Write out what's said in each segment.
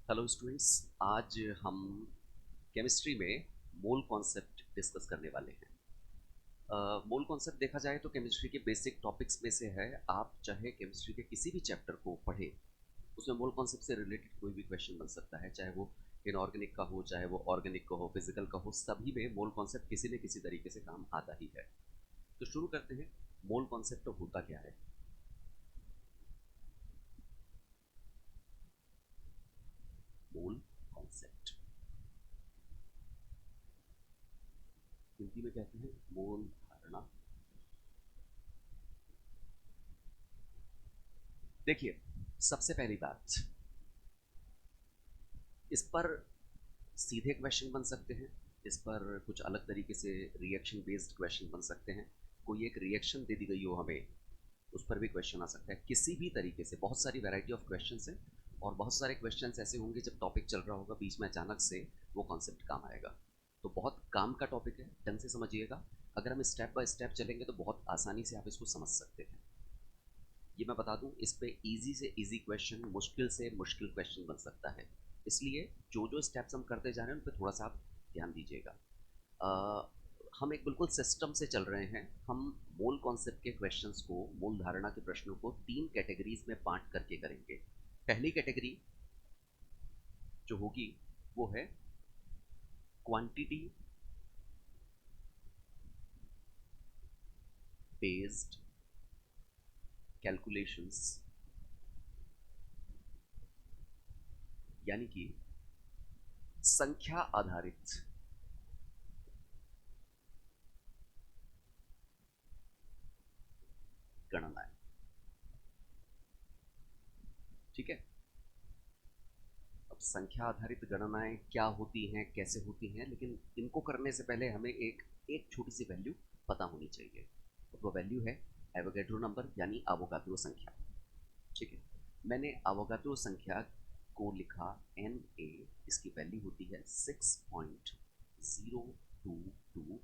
Hello students. आज हम chemistry में मोल कॉन्सेप्ट डिस्कस करने वाले हैं। मोल कॉन्सेप्ट देखा जाए तो केमिस्ट्री के बेसिक टॉपिक्स में से है। आप चाहे केमिस्ट्री के किसी भी चैप्टर को पढ़ें, उसमें मोल कॉन्सेप्ट से रिलेटेड कोई भी क्वेश्चन बन सकता है, चाहे वो इनऑर्गेनिक का हो, चाहे वो ऑर्गेनिक का हो, फिजिकल का हो, सभी में मोल कॉन्सेप्ट किसी न किसी तरीके से काम आता ही है। तो शुरू करते हैं। मोल कॉन्सेप्ट तो होता क्या है? मोल कॉन्सेप्ट हिंदी में कहते हैं मोल धारणा। देखिए, सबसे पहली बात, इस पर सीधे क्वेश्चन बन सकते हैं, इस पर कुछ अलग तरीके से रिएक्शन बेस्ड क्वेश्चन बन सकते हैं। कोई एक रिएक्शन दे दी गई हो हमें, उस पर भी क्वेश्चन आ सकता है। किसी भी तरीके से बहुत सारी वैरायटी ऑफ क्वेश्चन हैं, और बहुत सारे क्वेश्चन ऐसे होंगे जब टॉपिक चल रहा होगा, बीच में अचानक से वो कॉन्सेप्ट काम आएगा। तो बहुत काम का टॉपिक है, ढंग से समझिएगा। अगर हम स्टेप बाय स्टेप चलेंगे तो बहुत आसानी से आप इसको समझ सकते हैं। ये मैं बता दूं, इस पे इजी से इजी क्वेश्चन, मुश्किल से मुश्किल क्वेश्चन बन सकता है। इसलिए जो जो स्टेप्स हम करते जा रहे हैं उन पे थोड़ा सा आप ध्यान दीजिएगा। अ, हम एक बिल्कुल सिस्टम से चल रहे हैं। हम मूल कॉन्सेप्ट के क्वेश्चंस को, मूल धारणा के प्रश्नों को तीन कैटेगरीज में बांट करके करेंगे। पहली कैटेगरी जो होगी वो है क्वांटिटी बेस्ड कैलकुलेशंस, यानी कि संख्या आधारित गणनाएं। ठीक है। अब संख्या आधारित गणनाएं क्या होती हैं, कैसे होती हैं, लेकिन इनको करने से पहले हमें एक एक छोटी सी वैल्यू पता होनी चाहिए। और वो वैल्यू है एवोगैड्रो नंबर, यानी अवोगाद्रो संख्या। ठीक है। मैंने अवोगाद्रो संख्या को लिखा एन ए। इसकी वैल्यू होती है 6.022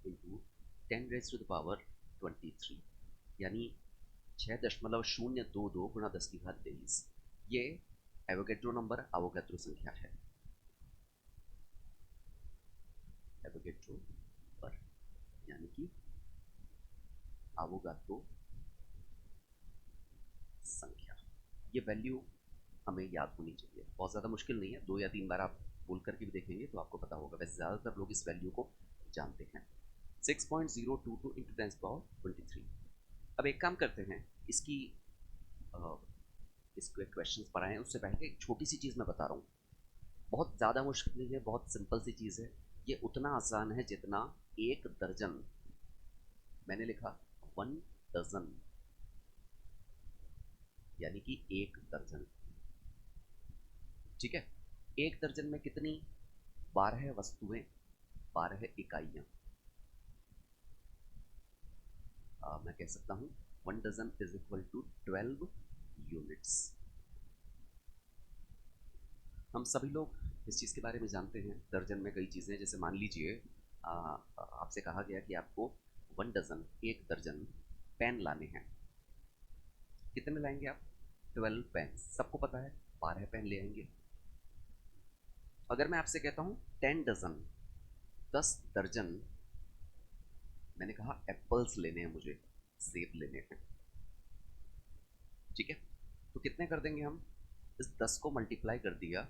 इंटू 10⁻23, यानी 6.022 गुणा 10⁻23। ये एवोगैड्रो नंबर, अवोगाद्रो संख्या है। एवोगैड्रो पर, यानी कि अवोगाद्रो संख्या। ये वैल्यू हमें याद होनी चाहिए, बहुत ज़्यादा मुश्किल नहीं है। 2 या 3 बार आप बोल करके भी देखेंगे तो आपको पता होगा। वैसे ज़्यादातर लोग इस वैल्यू को जानते हैं। 6.022 इंटू 10⁻23। अब एक काम करते हैं, इसकी इसके क्वेश्चन पढ़ाएं उससे पहले एक छोटी सी चीज़ मैं बता रहा हूँ। बहुत ज़्यादा मुश्किल नहीं है, बहुत सिंपल सी चीज़ है। ये उतना आसान है जितना एक दर्जन। मैंने लिखा 1 डजन, यानी कि एक दर्जन। ठीक है। एक दर्जन में कितनी? 12 वस्तुएं, 12 इकाइयां। मैं कह सकता हूं 1 dozen is equal to 12 units. हम सभी लोग इस चीज़ के बारे में जानते हैं। दर्जन में कई चीज़ें, जैसे मान लीजिए आपसे कहा गया कि आपको 1 डजन, एक दर्जन पेन लाने हैं। कितने लाएंगे आप? 12 पेन। सबको पता है 12 पेन ले आएंगे। अगर मैं आपसे कहता हूँ 10 डजन, 10 दर्जन, मैंने कहा एप्पल्स लेने हैं मुझे, सेब लेने हैं। ठीक है। तो कितने कर देंगे हम? इस 10 को मल्टीप्लाई कर दिया,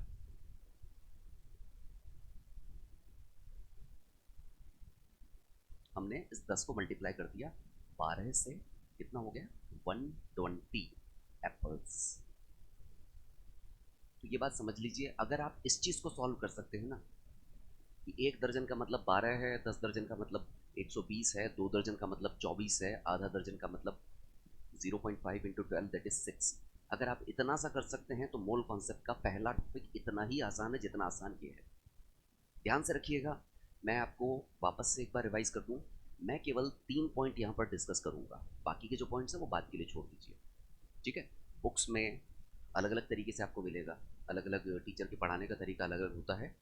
हमने इस 10 को मल्टीप्लाई कर दिया 12 से, कितना हो गया? 120 एप्पल्स। तो ये बात समझ लीजिए, अगर आप इस चीज़ को सॉल्व कर सकते हैं ना, कि एक दर्जन का मतलब 12 है, 10 दर्जन का मतलब 120 है, 2 दर्जन का मतलब 24 है, आधा दर्जन का मतलब 0.5 इंटू 12 दैट इज 6। अगर आप इतना सा कर सकते हैं तो मोल कॉन्सेप्ट का पहला टॉपिक इतना ही आसान है जितना आसान ये है। ध्यान से रखिएगा। मैं आपको वापस से एक बार रिवाइज कर दूं। मैं केवल 3 पॉइंट यहाँ पर डिस्कस करूंगा, बाकी के जो पॉइंट्स हैं वो बात के लिए छोड़ दीजिए। ठीक है। बुक्स में अलग अलग तरीके से आपको मिलेगा, अलग अलग टीचर के पढ़ाने का तरीका अलग अलग होता है।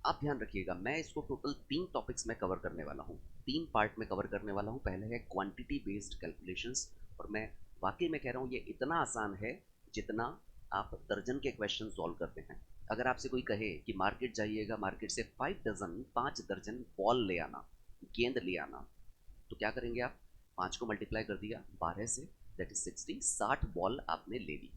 आप ध्यान रखिएगा, मैं इसको टोटल 3 टॉपिक्स में कवर करने वाला हूँ, 3 पार्ट में कवर करने वाला हूँ। पहले है क्वांटिटी बेस्ड कैलकुलेशंस, और मैं वाकई में कह रहा हूँ ये इतना आसान है जितना आप दर्जन के क्वेश्चन सॉल्व करते हैं। अगर आपसे कोई कहे कि मार्केट जाइएगा, मार्केट से 5 दर्जन बॉल ले आना, गेंद ले आना, तो क्या करेंगे आप? 5 को मल्टीप्लाई कर दिया 12 से, दैट इज 60, 60 बॉल आपने ले ली।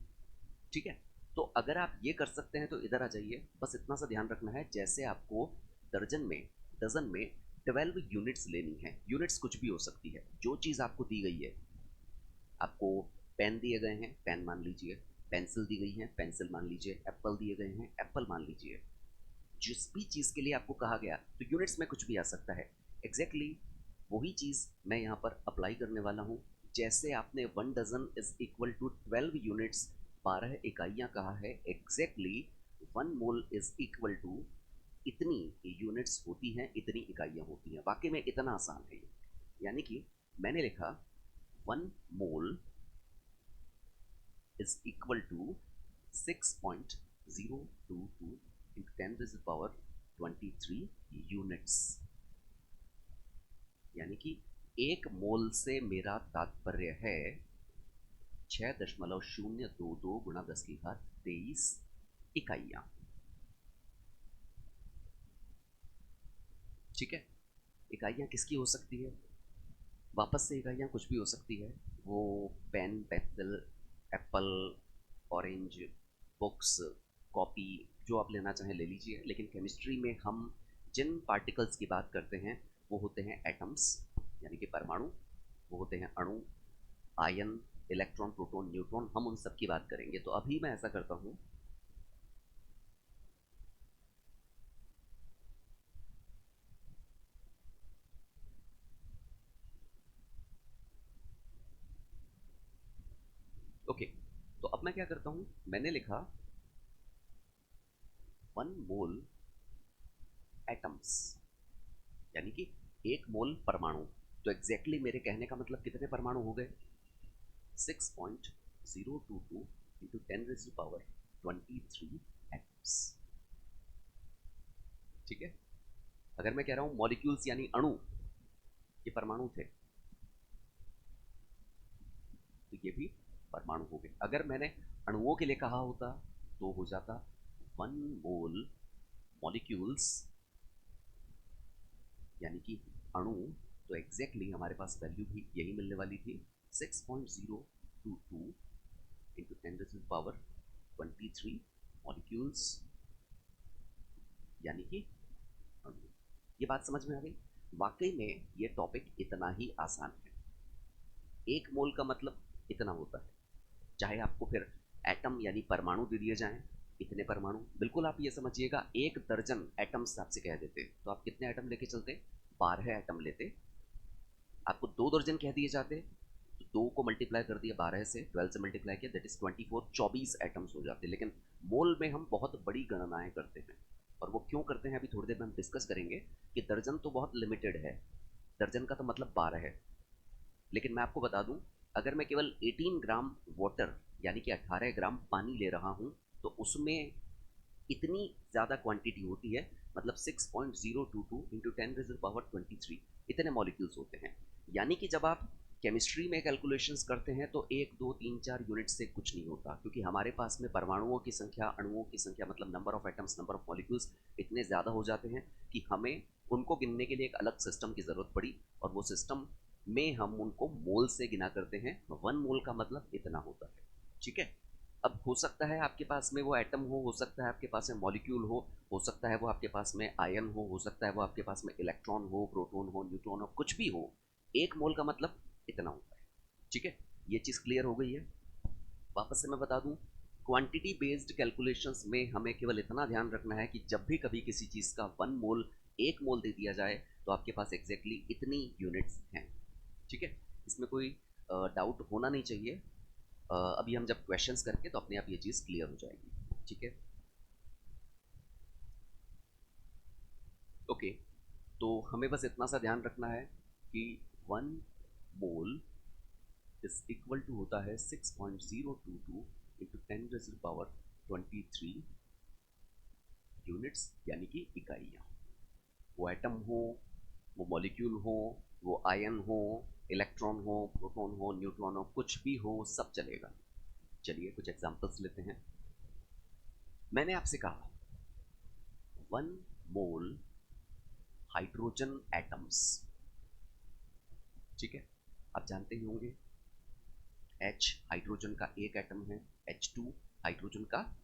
ठीक है, तो अगर आप ये कर सकते हैं तो इधर आ जाइए। बस इतना सा ध्यान रखना है, जैसे आपको दर्जन में डजन में 12 यूनिट्स लेनी है। यूनिट्स कुछ भी हो सकती है, जो चीज़ आपको दी गई है। आपको पेन दिए गए हैं, पेन मान लीजिए। पेंसिल दी गई है, पेंसिल मान लीजिए। एप्पल दिए गए हैं, एप्पल मान लीजिए। जिस भी चीज़ के लिए आपको कहा गया, तो यूनिट्स में कुछ भी आ सकता है। एग्जैक्टली वही चीज़ मैं यहाँ पर अप्लाई करने वाला हूँ। जैसे आपने 1 dozen is equal to 12 units, 12 इकाइयाँ कहा है, exactly 1 mole is equal to इतनी यूनिट्स होती हैं, इतनी इकाइयाँ होती हैं। वाकई में इतना आसान है ये। यानी कि मैंने लिखा 1 मोल is equal to 6.022 into 10 to the power 23 units. यानी कि 1 मोल से मेरा तात्पर्य है 6.022 गुणा 10 की घात 23 इकाइयां। ठीक है, इकाइयां किसकी हो सकती है? वापस से इकाइयां कुछ भी हो सकती है। वो pen, pencil, apple, orange, books, copy, जो आप लेना चाहें ले लीजिए। लेकिन केमिस्ट्री में हम जिन पार्टिकल्स की बात करते हैं वो होते हैं एटम्स, यानी कि परमाणु। वो होते हैं अणु, आयन, इलेक्ट्रॉन, प्रोटॉन, न्यूट्रॉन। हम उन सब की बात करेंगे। तो अभी मैं ऐसा करता हूँ, ओके। तो अब मैं क्या करता हूँ, मैंने लिखा 1 मोल एटम्स, यानी कि 1 मोल परमाणु। तो एग्जैक्टली मेरे कहने का मतलब कितने परमाणु हो गए? 6.022 इंटू 10⁻23 एटम्स। ठीक है, अगर मैं कह रहा हूं मॉलिक्यूल्स यानी अणु, ये परमाणु थे, तो ये भी परमाणु हो गए। अगर मैंने अणुओं के लिए कहा होता तो हो जाता 1 मोल मॉलिक्यूल्स, यानी कि अणु। तो एग्जैक्टली हमारे पास वैल्यू भी यही मिलने वाली थी, 6.022 इंटू 10⁻23 मॉलिक्यूल्स, यानी कि अणु। ये बात समझ में आ गई? वाकई में ये टॉपिक इतना ही आसान है। 1 मोल का मतलब इतना होता है। चाहे आपको फिर एटम यानी परमाणु दे दिए जाएं, इतने परमाणु, बिल्कुल आप ये समझिएगा 1 दर्जन एटम्स आपसे कह देते तो आप कितने एटम लेके चलते? 12 एटम लेते। आपको 2 दर्जन कह दिए जाते तो 2 को मल्टीप्लाई कर दिया 12 से, 12 से मल्टीप्लाई किया, दैट इज 24, 24 एटम्स हो जाते। लेकिन मोल में हम बहुत बड़ी गणनाएं करते हैं। और वो क्यों करते हैं अभी थोड़ी देर में हम डिस्कस करेंगे। कि दर्जन तो बहुत लिमिटेड है, दर्जन का तो मतलब 12 है। लेकिन मैं आपको बता दूं, अगर मैं केवल 18 ग्राम वाटर यानी कि 18 ग्राम पानी ले रहा हूं, तो उसमें इतनी ज़्यादा क्वांटिटी होती है। मतलब 6.022 इंटू 10⁻23 इतने मॉलिक्यूल्स होते हैं। यानी कि जब आप केमिस्ट्री में कैलकुलेशंस करते हैं तो 1 2 3 4 यूनिट से कुछ नहीं होता, क्योंकि हमारे पास में परमाणुओं की संख्या, अणुओं की संख्या, मतलब number of atoms, number of molecules इतने ज़्यादा हो जाते हैं कि हमें उनको गिनने के लिए एक अलग सिस्टम की ज़रूरत पड़ी। और वो सिस्टम में हम उनको मोल से गिना करते हैं। 1 मोल का मतलब इतना होता है। ठीक है, अब हो सकता है आपके पास में वो एटम हो सकता है आपके पास में मॉलिक्यूल हो सकता है वो आपके पास में आयन हो सकता है वो आपके पास में इलेक्ट्रॉन हो, प्रोटॉन हो, न्यूट्रॉन हो, कुछ भी हो। 1 मोल का मतलब इतना होता है। ठीक है, ये चीज़ क्लियर हो गई है? वापस से मैं बता दूं, क्वांटिटी बेस्ड कैलकुलेशंस में हमें केवल इतना ध्यान रखना है कि जब भी कभी किसी चीज़ का 1 मोल, 1 मोल दे दिया जाए, तो आपके पास एग्जैक्टली इतनी यूनिट्स हैं। ठीक है, इसमें कोई डाउट होना नहीं चाहिए। अभी हम जब क्वेश्चंस करके तो अपने आप ये चीज़ क्लियर हो जाएगी। ठीक है, ओके। तो हमें बस इतना सा ध्यान रखना है कि 1 मोल इज इक्वल टू होता है 6.022 इंटू 10⁻23 यूनिट्स, यानी कि इकाइयाँ। वो एटम हो, वो मॉलिक्यूल हो, वो आयन हो, इलेक्ट्रॉन हो, प्रोटॉन हो, न्यूट्रॉन हो, कुछ भी हो, सब चलेगा। चलिए कुछ एग्जांपल्स लेते हैं। मैंने आपसे कहा 1 मोल हाइड्रोजन एटम्स, ठीक है। आप जानते ही होंगे H हाइड्रोजन का एक एटम है, H2 हाइड्रोजन का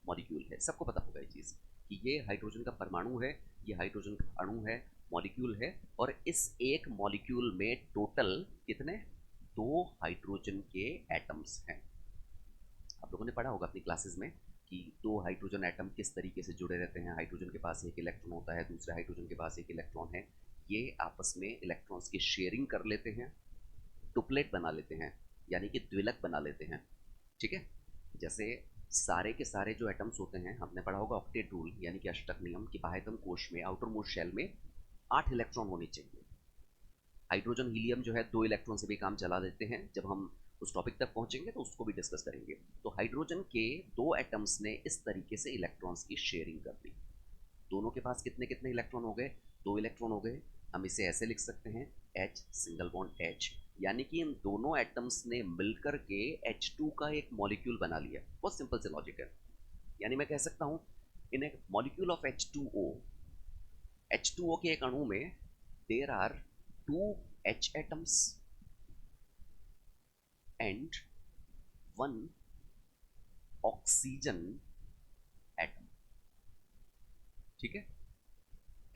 मॉलिक्यूल है। सबको पता होगा ये चीज़ कि ये हाइड्रोजन का परमाणु है, ये हाइड्रोजन का अणु है, मॉलिक्यूल है। और इस एक मॉलिक्यूल में टोटल कितने, 2 हाइड्रोजन के एटम्स हैं। आप लोगों ने पढ़ा होगा अपनी क्लासेस में कि 2 हाइड्रोजन एटम किस तरीके से जुड़े रहते हैं। हाइड्रोजन के पास एक इलेक्ट्रॉन होता है, दूसरे हाइड्रोजन के पास एक इलेक्ट्रॉन है। ये आपस में इलेक्ट्रॉन्स की शेयरिंग कर लेते हैं, टुपलेट बना लेते हैं, यानी कि द्विलक बना लेते हैं, ठीक है। जैसे सारे के सारे जो एटम्स होते हैं, हमने पढ़ा होगा ऑक्टेट रूल यानी कि अष्टक नियम कि बाह्यतम कोश में, आउटर मोस्ट शेल में 8 इलेक्ट्रॉन होने चाहिए। हाइड्रोजन हीलियम जो है 2 इलेक्ट्रॉन से भी काम चला देते हैं। जब हम उस टॉपिक तक पहुंचेंगे तो उसको भी डिस्कस करेंगे। तो हाइड्रोजन के 2 एटम्स ने इस तरीके से इलेक्ट्रॉन्स की शेयरिंग कर दी। दोनों के पास कितने कितने इलेक्ट्रॉन हो गए, 2 इलेक्ट्रॉन हो गए। हम इसे ऐसे लिख सकते हैं H सिंगल बॉन्ड H, यानी कि इन दोनों एटम्स ने मिलकर के H2 का एक मॉलिक्यूल बना लिया। बहुत सिंपल से लॉजिक है। यानी मैं कह सकता हूं इन एक मॉलिक्यूल ऑफ H2O, H2O के एक अणु में there are 2 H atoms and 1 oxygen atom, ठीक है।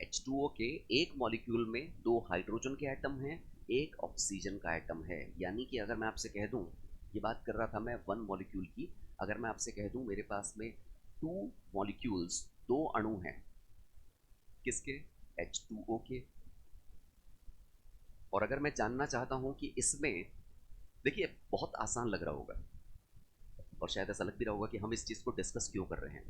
H2O के एक मॉलिक्यूल में 2 हाइड्रोजन के एटम हैं, एक ऑक्सीजन का एटम है। यानी कि अगर मैं आपसे कह दूं, ये बात कर रहा था मैं 1 मॉलिक्यूल की, अगर मैं आपसे कह दूं मेरे पास में 2 मॉलिक्यूल्स, 2 अणु हैं, किसके, H2O के। और अगर मैं जानना चाहता हूं कि इसमें, देखिए बहुत आसान लग रहा होगा और शायद ऐसा लग भी रहा होगा कि हम इस चीज़ को डिस्कस क्यों कर रहे हैं,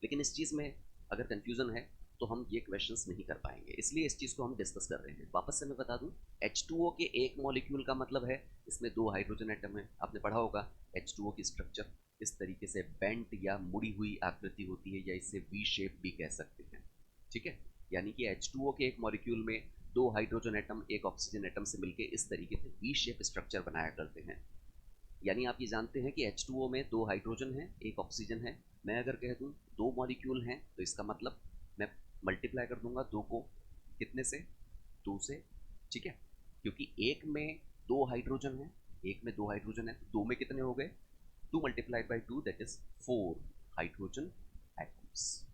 लेकिन इस चीज़ में अगर कंफ्यूजन है तो हम ये क्वेश्चंस नहीं कर पाएंगे, इसलिए इस चीज़ को हम डिस्कस कर रहे हैं। वापस से मैं बता दूं, H2O के एक मॉलिक्यूल का मतलब है इसमें 2 हाइड्रोजन एटम है। आपने पढ़ा होगा H2O की स्ट्रक्चर इस तरीके से बेंट या मुड़ी हुई आकृति होती है, या इसे वी शेप भी कह सकते हैं, ठीक है। यानी कि H2O के एक मॉलिक्यूल में 2 हाइड्रोजन एटम एक ऑक्सीजन एटम से मिलकर इस तरीके से वी शेप स्ट्रक्चर बनाया करते हैं। यानी आप ये जानते हैं कि H2O में 2 हाइड्रोजन है, एक ऑक्सीजन है। मैं अगर कह दूं 2 मॉलिक्यूल हैं तो इसका मतलब मैं मल्टीप्लाई कर दूंगा 2 को कितने से, 2 से, ठीक है। क्योंकि एक में 2 हाइड्रोजन है, एक में 2 हाइड्रोजन है, 2 में कितने हो गए, 2 multiplied by 2 that is 4 hydrogen atoms,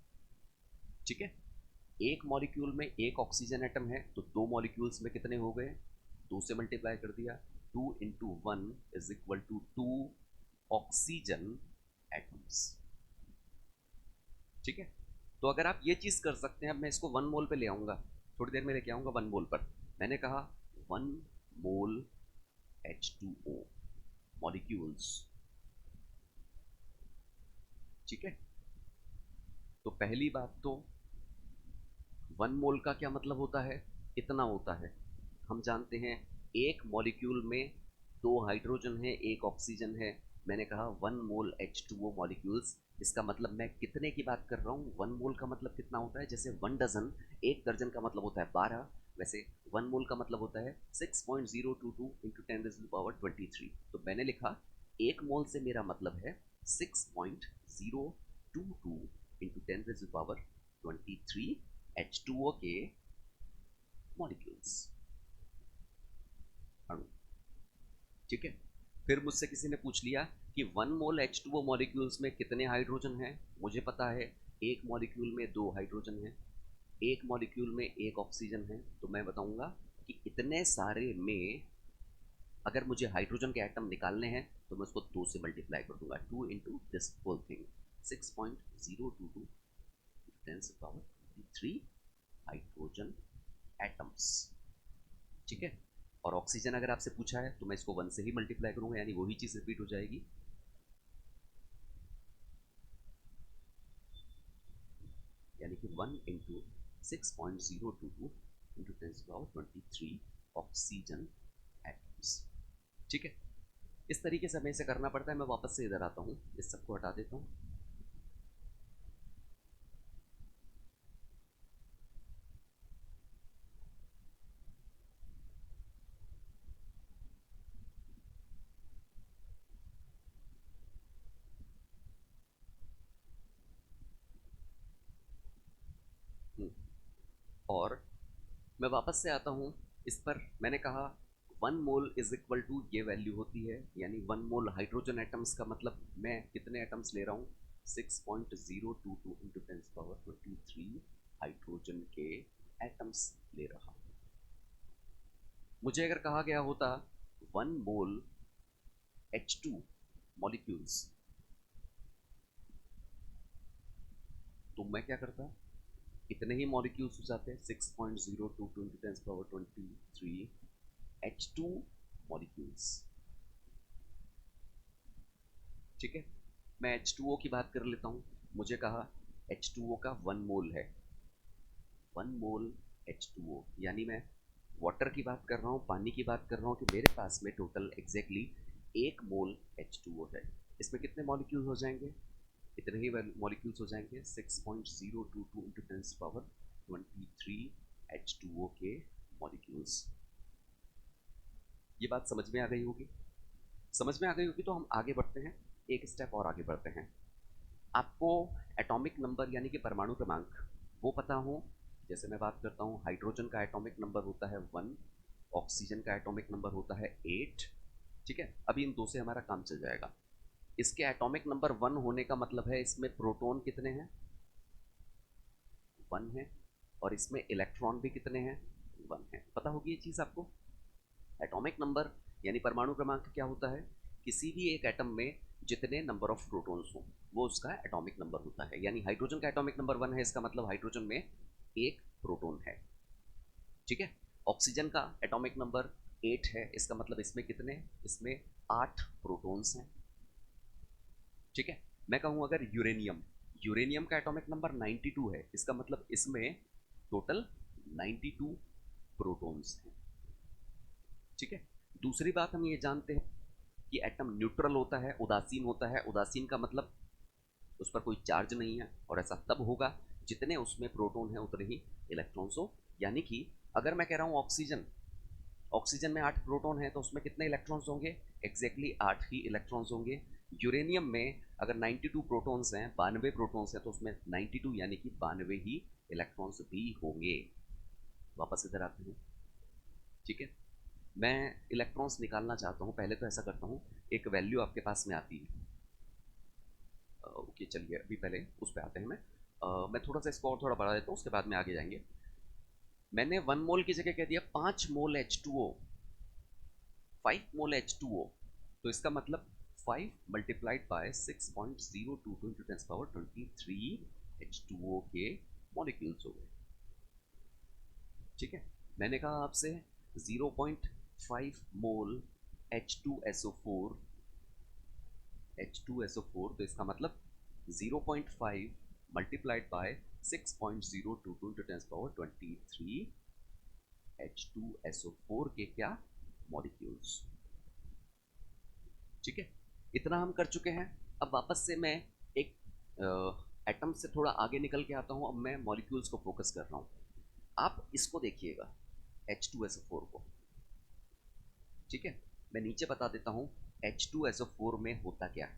ठीक है। एक मॉलिक्यूल में एक ऑक्सीजन एटम है तो 2 मॉलिक्यूल्स में कितने हो गए, 2 से मल्टीप्लाई कर दिया, 2 into 1 is equal to 2 oxygen atoms, ठीक है। तो अगर आप ये चीज कर सकते हैं, अब मैं इसको 1 मोल पे ले आऊंगा, थोड़ी देर में लेके आऊंगा 1 मोल पर। मैंने कहा 1 मोल H2O मॉलिक्यूल्स, ठीक है। तो पहली बात तो 1 मोल का क्या मतलब होता है, इतना होता है। हम जानते हैं एक मॉलिक्यूल में 2 हाइड्रोजन है, एक ऑक्सीजन है। मैंने कहा 1 मोल H2O मॉलिक्यूल्स, इसका मतलब मैं कितने की बात कर रहा हूँ, 1 मोल का मतलब कितना होता है, जैसे 1 डजन, एक दर्जन का मतलब होता है 12, वैसे 1 मोल का मतलब होता है 6.022 इंटू 10⁻23। तो मैंने लिखा 1 मोल से मेरा मतलब है 6.022 इंटू 10⁻23 H2O के मॉलिक्यूल्स, अणु, ठीक है। फिर मुझसे किसी ने पूछ लिया कि 1 मोल H2O मॉलिक्यूल्स में कितने हाइड्रोजन हैं। मुझे पता है एक मॉलिक्यूल में 2 हाइड्रोजन हैं, एक मॉलिक्यूल में एक ऑक्सीजन है। तो मैं बताऊंगा कि इतने सारे में अगर मुझे हाइड्रोजन के एटम निकालने हैं तो मैं उसको 2 से मल्टीप्लाई कर दूंगा, 2 into this whole thing, 6.022 10⁻³ hydrogen atoms, ठीक है। और ऑक्सीजन अगर आपसे पूछा है तो मैं इसको 1 से ही मल्टीप्लाई करूंगा, यानी वही चीज रिपीट हो जाएगी। यानी कि 1 इंटू 6.022 इंटू 10⁻23 ऑक्सीजन एटम्स, ठीक है। इस तरीके से हमें इसे करना पड़ता है। मैं वापस से इधर आता हूँ, इस सबको हटा देता हूँ। और मैं वापस से आता हूँ इस पर। मैंने कहा 1 मोल इज इक्वल टू ये वैल्यू होती है, यानी 1 मोल हाइड्रोजन एटम्स का मतलब मैं कितने एटम्स ले रहा हूँ, 6.022 इंटू 10⁻23 हाइड्रोजन के एटम्स ले रहा हूँ। मुझे अगर कहा गया होता 1 मोल H2 मॉलिक्यूल्स, तो मैं क्या करता, इतने ही मॉलिक्यूल्स हो जाते हैं, 6.022 इंटू 10⁻23 H2 मॉलिक्यूल्स। ठीक है, मैं H2O की बात कर लेता हूँ। मुझे कहा H2O का 1 मोल है, 1 मोल H2O, यानी मैं वाटर की बात कर रहा हूँ, पानी की बात कर रहा हूँ कि मेरे पास में टोटल एग्जैक्टली 1 मोल H2O है। इसमें कितने मॉलिक्यूल हो जाएंगे, इतने ही मॉलिक्यूल्स हो जाएंगे, 6.022 इंटू 10⁻23 H2O के मॉलिक्यूल्स। ये बात समझ में आ गई होगी, समझ में आ गई होगी तो हम आगे बढ़ते हैं, एक स्टेप और आगे बढ़ते हैं। आपको एटॉमिक नंबर यानी कि परमाणु क्रमांक वो पता हो। जैसे मैं बात करता हूँ, हाइड्रोजन का एटॉमिक नंबर होता है 1, ऑक्सीजन का एटॉमिक नंबर होता है 8। ठीक है, अभी इन दो से हमारा काम चल जाएगा। इसके एटॉमिक नंबर 1 होने का मतलब है इसमें प्रोटॉन कितने हैं, 1 है, और इसमें इलेक्ट्रॉन भी कितने हैं, 1 है। पता होगी ये चीज़ आपको। एटॉमिक नंबर यानी परमाणु क्रमांक क्या होता है, किसी भी एक एटम में जितने नंबर ऑफ प्रोटॉन्स हो वो उसका एटॉमिक नंबर होता है। यानी हाइड्रोजन का एटॉमिक नंबर 1 है, इसका मतलब हाइड्रोजन में एक प्रोटॉन है। ठीक है, ऑक्सीजन का एटॉमिक नंबर 8 है, इसका मतलब इसमें कितने, इसमें 8 प्रोटॉन्स हैं। ठीक है, मैं कहूँ अगर यूरेनियम, यूरेनियम का एटॉमिक नंबर 92 है, इसका मतलब इसमें टोटल 92 प्रोटॉन्स हैं। ठीक है, दूसरी बात हम ये जानते हैं कि एटम न्यूट्रल होता है, उदासीन होता है। उदासीन का मतलब उस पर कोई चार्ज नहीं है, और ऐसा तब होगा जितने उसमें प्रोटॉन है उतने ही इलेक्ट्रॉन्स हो। यानी कि अगर मैं कह रहा हूँ ऑक्सीजन, ऑक्सीजन में 8 प्रोटॉन है तो उसमें कितने इलेक्ट्रॉन्स होंगे, एग्जैक्टली 8 ही इलेक्ट्रॉन्स होंगे। यूरेनियम में अगर 92 प्रोटॉन्स हैं, 92 प्रोटॉन्स हैं, तो उसमें 92 यानी कि 92 ही इलेक्ट्रॉन्स भी होंगे। वापस इधर आते हैं। ठीक है, मैं इलेक्ट्रॉन्स निकालना चाहता हूँ, पहले तो ऐसा करता हूँ, एक वैल्यू आपके पास में आती है। ओके चलिए, अभी पहले उस पर आते हैं। मैं थोड़ा सा इसको और थोड़ा बढ़ा देता हूँ, उसके बाद में आगे जाएंगे। मैंने 1 मोल की जगह कह दिया 5 मोल H2O, 5 मोल H2O, तो इसका मतलब 5 मल्टीप्लाइड बाय 6.022 इंटू 10⁻23 H2O के मॉलिक्यूल्स हो गए। ठीक है, मैंने कहा आपसे 0.5 मोल H2SO4, H2SO4, तो इसका मतलब 0.5 मल्टीप्लाइड बाय 6.022 इंटू 10⁻23 H2SO4 के क्या मॉलिक्यूल्स। ठीक है, इतना हम कर चुके हैं। अब वापस से मैं एक एटम से थोड़ा आगे निकल के आता हूँ, अब मैं मॉलिक्यूल्स को फोकस कर रहा हूँ। आप इसको देखिएगा H2SO4 को। ठीक है, मैं नीचे बता देता हूँ H2SO4 में होता क्या है।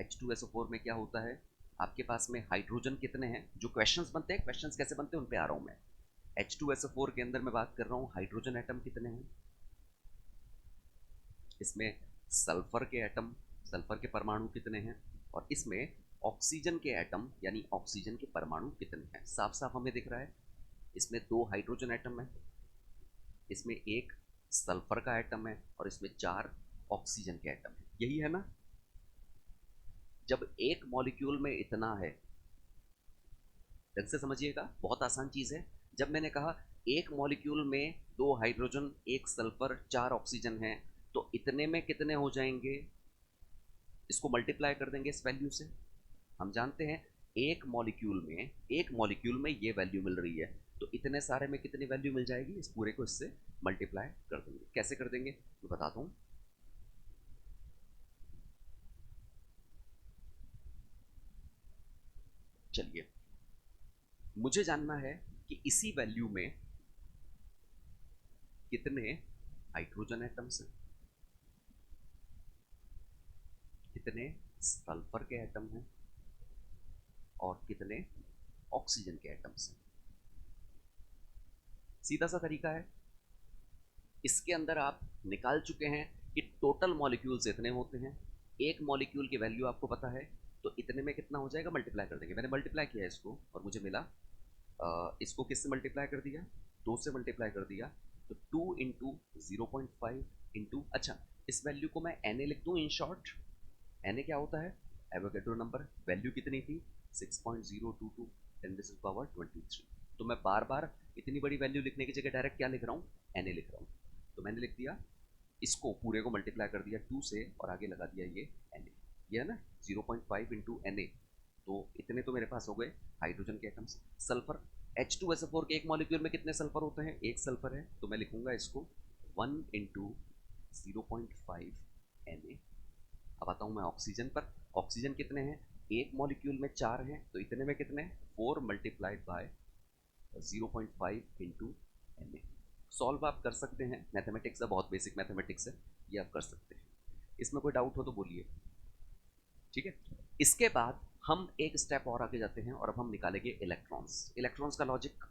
H2SO4 में क्या होता है, आपके पास में हाइड्रोजन कितने हैं, जो क्वेश्चंस बनते हैं, क्वेश्चंस कैसे बनते हैं उन पे आ रहा हूँ मैं। H2SO4 के अंदर मैं बात कर रहा हूँ हाइड्रोजन एटम कितने हैं, इसमें सल्फर के एटम, सल्फर के परमाणु कितने हैं, और इसमें ऑक्सीजन के एटम यानी ऑक्सीजन के परमाणु कितने हैं। साफ साफ हमें दिख रहा है, इसमें 2 हाइड्रोजन एटम है, इसमें एक सल्फर का एटम है, और इसमें 4 ऑक्सीजन के एटम है। यही है ना। जब एक मॉलिक्यूल में इतना है, ढंग से समझिएगा, बहुत आसान चीज है। जब मैंने कहा एक मॉलिक्यूल में 2 हाइड्रोजन, एक सल्फर, 4 ऑक्सीजन है, तो इतने में कितने हो जाएंगे, इसको मल्टीप्लाई कर देंगे इस वैल्यू से। हम जानते हैं एक मॉलिक्यूल में ये वैल्यू मिल रही है, तो इतने सारे में कितनी वैल्यू मिल जाएगी, इस पूरे को इससे मल्टीप्लाई कर देंगे। कैसे कर देंगे मैं बताता हूँ। चलिए, मुझे जानना है कि इसी वैल्यू में कितने हाइड्रोजन एटम्स हैं, कितने सल्फर के एटम हैं, और कितने ऑक्सीजन के एटम्स हैं। सीधा सा तरीका है। इसके अंदर आप निकाल चुके हैं कि टोटल मॉलिक्यूल्स इतने होते हैं, एक मॉलिक्यूल की वैल्यू आपको पता है, तो इतने में कितना हो जाएगा, मल्टीप्लाई कर देंगे। मैंने मल्टीप्लाई किया इसको और मुझे मिला, इसको किससे मल्टीप्लाई कर दिया, 2 से मल्टीप्लाई कर दिया, तो 2 इंटू 0.5 इंटू, अच्छा इस वैल्यू को मैं Na लिख दूँ इन शॉर्ट। Na क्या होता है, एवोगैड्रो नंबर। वैल्यू कितनी थी, 6.022 10⁻23। तो मैं बार बार इतनी बड़ी वैल्यू लिखने की जगह डायरेक्ट क्या लिख रहा हूँ, Na लिख रहा हूँ। तो मैंने लिख दिया, इसको पूरे को मल्टीप्लाई कर दिया 2 से और आगे लगा दिया ये Na, ये है ना 0.5 इंटू Na। तो इतने तो मेरे पास हो गए हाइड्रोजन के एटम्स। सल्फर, H2SO4 के एक मॉलिक्यूल में कितने सल्फर होते हैं, एक सल्फर है, तो मैं लिखूंगा इसको 1 इंटू 0.5 Na। अब आता हूँ मैं ऑक्सीजन पर। ऑक्सीजन कितने हैं, एक मॉलिक्यूल में 4 हैं, तो इतने में कितने, 4 multiplied by 0.5 into Na। Solve आप कर सकते हैं, मैथमेटिक्स है, बहुत बेसिक मैथमेटिक्स है, ये आप कर सकते हैं। इसमें कोई डाउट हो तो बोलिए, ठीक है। इसके बाद हम एक स्टेप और आगे जाते हैं और अब हम निकालेंगे इलेक्ट्रॉन्स। इलेक्ट्रॉन्स का लॉजिक,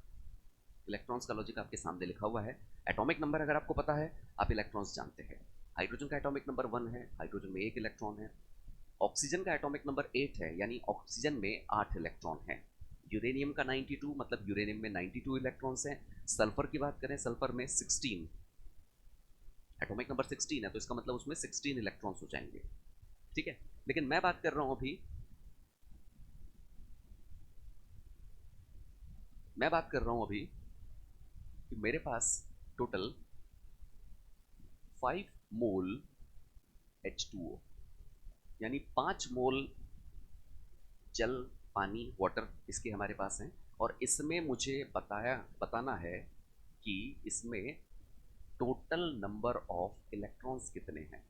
इलेक्ट्रॉन्स का लॉजिक आपके सामने लिखा हुआ है। एटॉमिक नंबर अगर आपको पता है, आप इलेक्ट्रॉन्स जानते हैं। हाइड्रोजन का एटॉमिक नंबर 1 है, हाइड्रोजन में 1 इलेक्ट्रॉन है। ऑक्सीजन का एटॉमिक नंबर 8 है, यानी ऑक्सीजन में 8 इलेक्ट्रॉन है। यूरेनियम का 92, मतलब यूरेनियम में 92 इलेक्ट्रॉन्स हैं। सल्फर की बात करें, सल्फर में 16, एटॉमिक नंबर 16 है, तो इसका मतलब उसमें 16 इलेक्ट्रॉन्स हो जाएंगे, ठीक है। लेकिन मैं बात कर रहा हूं अभी, मैं बात कर रहा हूं अभी कि मेरे पास टोटल 5 मोल H2O, यानी 5 मोल जल, पानी, वाटर इसके हमारे पास हैं। और इसमें मुझे बताना है कि इसमें टोटल नंबर ऑफ इलेक्ट्रॉन्स कितने हैं,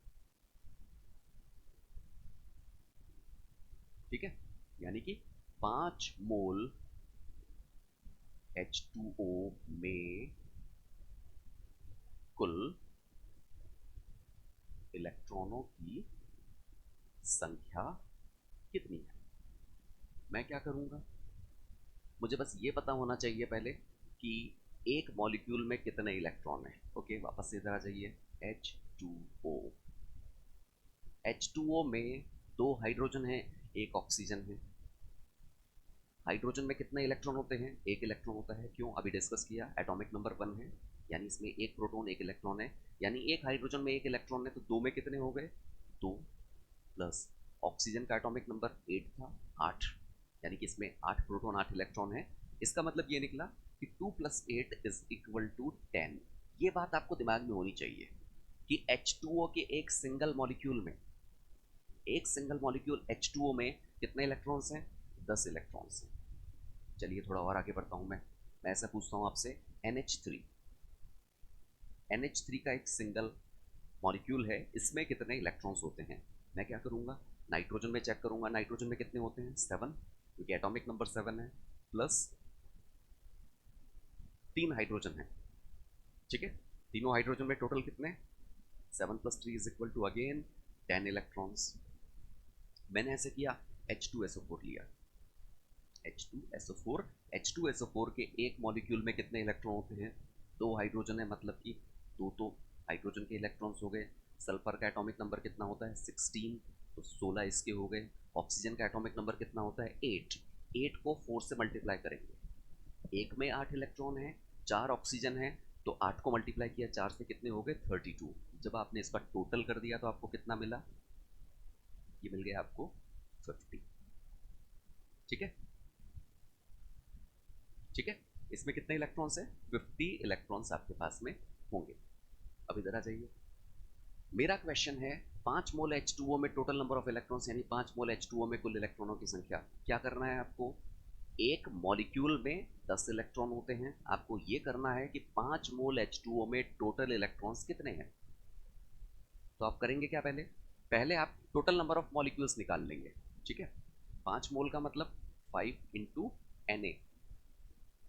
ठीक है। यानी कि 5 मोल H2O में कुल इलेक्ट्रॉनों की संख्या कितनी है। मैं क्या करूंगा, मुझे बस ये पता होना चाहिए पहले कि एक मॉलिक्यूल में कितने इलेक्ट्रॉन है। ओके, वापस से इधर आ जाइए। H2O, H2O में 2 हाइड्रोजन है, एक ऑक्सीजन है। हाइड्रोजन में कितने इलेक्ट्रॉन होते हैं, एक इलेक्ट्रॉन होता है। क्यों, अभी डिस्कस किया, एटॉमिक नंबर 1 है, यानी इसमें एक प्रोटॉन एक इलेक्ट्रॉन है, यानी एक हाइड्रोजन में एक इलेक्ट्रॉन है, तो 2 में कितने हो गए, 2 प्लस ऑक्सीजन का एटॉमिक नंबर 8 था, 8, यानी कि इसमें 8 प्रोटॉन 8 इलेक्ट्रॉन है। इसका मतलब ये निकला कि 2 + 8 = 10। ये बात आपको दिमाग में होनी चाहिए कि H2O के एक सिंगल मॉलिक्यूल में, एक सिंगल मॉलिक्यूल H2O में कितने इलेक्ट्रॉन्स हैं, 10 इलेक्ट्रॉन्स हैं। चलिए थोड़ा और आगे बढ़ता हूँ मैं ऐसा पूछता हूँ आपसे, NH3, NH3 का एक सिंगल मॉलिक्यूल है, इसमें कितने इलेक्ट्रॉन्स होते हैं। मैं क्या करूँगा, नाइट्रोजन में चेक करूँगा, नाइट्रोजन में कितने होते हैं, 7, क्योंकि एटॉमिक नंबर 7 है, प्लस 3 हाइड्रोजन है, ठीक है। तीनों हाइड्रोजन में टोटल कितने, 7 + 3 = अगेन 10 इलेक्ट्रॉन्स। मैंने ऐसे किया, H2SO4 लिया, H2SO4, H2SO4 के एक मॉलिक्यूल में कितने इलेक्ट्रॉन होते हैं, 2 हाइड्रोजन है, मतलब कि 2 तो हाइड्रोजन के इलेक्ट्रॉन्स हो गए। सल्फर का एटॉमिक नंबर कितना होता है, 16, तो 16 इसके हो गए। ऑक्सीजन का एटॉमिक नंबर कितना होता है, 8, 8 को 4 से मल्टीप्लाई करेंगे, एक में 8 इलेक्ट्रॉन है, 4 ऑक्सीजन है, तो 8 को मल्टीप्लाई किया 4 से, कितने हो गए, 32। जब आपने इसका टोटल कर दिया तो आपको कितना मिला, ये मिल गया आपको 50, ठीक है, ठीक है। इसमें कितने इलेक्ट्रॉन्स हैं, 50 इलेक्ट्रॉन्स आपके पास में होंगे। अब इधर आ जाइए, मेरा क्वेश्चन है 5 मोल H2O में टोटल नंबर ऑफ इलेक्ट्रॉन्स, यानी 5 मोल H2O में कुल इलेक्ट्रॉनों की संख्या। क्या करना है आपको, एक मॉलिक्यूल में 10 इलेक्ट्रॉन होते हैं, आपको ये करना है कि 5 मोल H2O में टोटल इलेक्ट्रॉन्स कितने हैं। तो आप करेंगे क्या, पहले पहले आप टोटल नंबर ऑफ मॉलिक्यूल्स निकाल लेंगे, ठीक है। 5 मोल का मतलब 5 इंटू Na।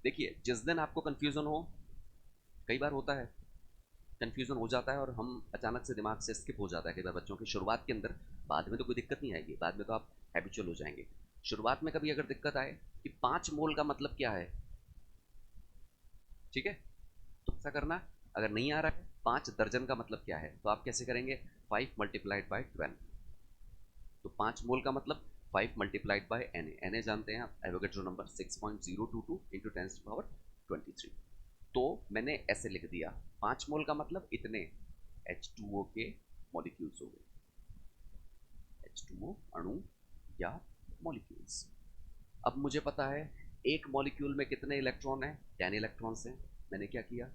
देखिए, जिस दिन आपको कंफ्यूजन हो, कई बार होता है कंफ्यूजन हो जाता है और हम अचानक से दिमाग से स्किप हो जाता है कई बार बच्चों की शुरुआत के अंदर। बाद में तो कोई दिक्कत नहीं आएगी, बाद में तो आप हैबिचुअल हो जाएंगे। शुरुआत में कभी अगर दिक्कत आए कि 5 मोल का मतलब क्या है, ठीक है, तो ऐसा करना। अगर नहीं आ रहा है, 5 दर्जन का मतलब क्या है, तो आप कैसे करेंगे, 5 × 12। तो 5 मोल का मतलब 5 × Na जानते हैं आप, एवोगेड्रो नंबर 6.022 इंटू 10⁻23। तो मैंने ऐसे लिख दिया, 5 मोल का मतलब इतने H2O के मॉलिक्यूल्स हो गए, H2O अणु या मॉलिक्यूल्स। अब मुझे पता है एक मॉलिक्यूल में कितने इलेक्ट्रॉन हैं, 10 इलेक्ट्रॉन्स हैं। मैंने क्या किया,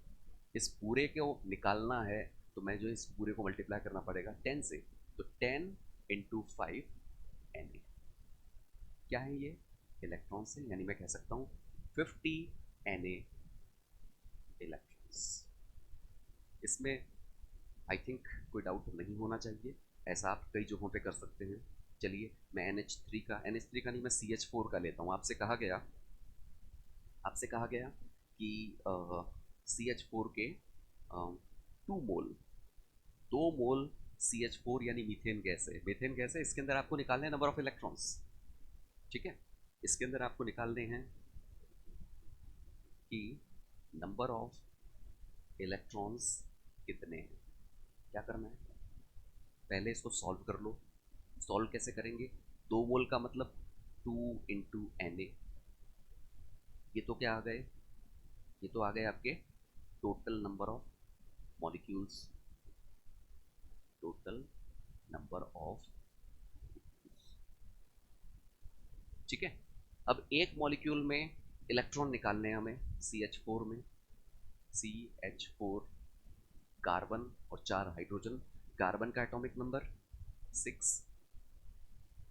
इस पूरे को निकालना है, तो मैं जो इस पूरे को मल्टीप्लाई करना पड़ेगा 10 से। तो 10 × 5 Na। क्या है ये, इलेक्ट्रॉन से, यानी मैं कह सकता हूँ 50 Na इलेक्ट्रॉन्स। इसमें आई थिंक कोई डाउट नहीं होना चाहिए। ऐसा आप कई जगहों पे कर सकते हैं। चलिए मैं NH3 का नहीं, मैं CH4 का लेता हूँ। आपसे कहा गया कि CH4 के 2 मोल, 2 मोल CH4 यानी मीथेन गैस है। इसके अंदर आपको निकालने हैं नंबर ऑफ इलेक्ट्रॉन्स। ठीक है, इसके अंदर आपको निकालने हैं कि नंबर ऑफ इलेक्ट्रॉन्स कितने हैं। क्या करना है, पहले इसको सॉल्व कर लो। सॉल्व कैसे करेंगे, 2 मोल का मतलब 2 × Na। ये तो क्या आ गए, ये तो आ गए आपके total number of molecules, total number of. ठीक है, अब एक मॉलिक्यूल में इलेक्ट्रॉन निकालने हैं हमें, CH4 में, CH4 कार्बन और 4 हाइड्रोजन। कार्बन का एटॉमिक नंबर 6,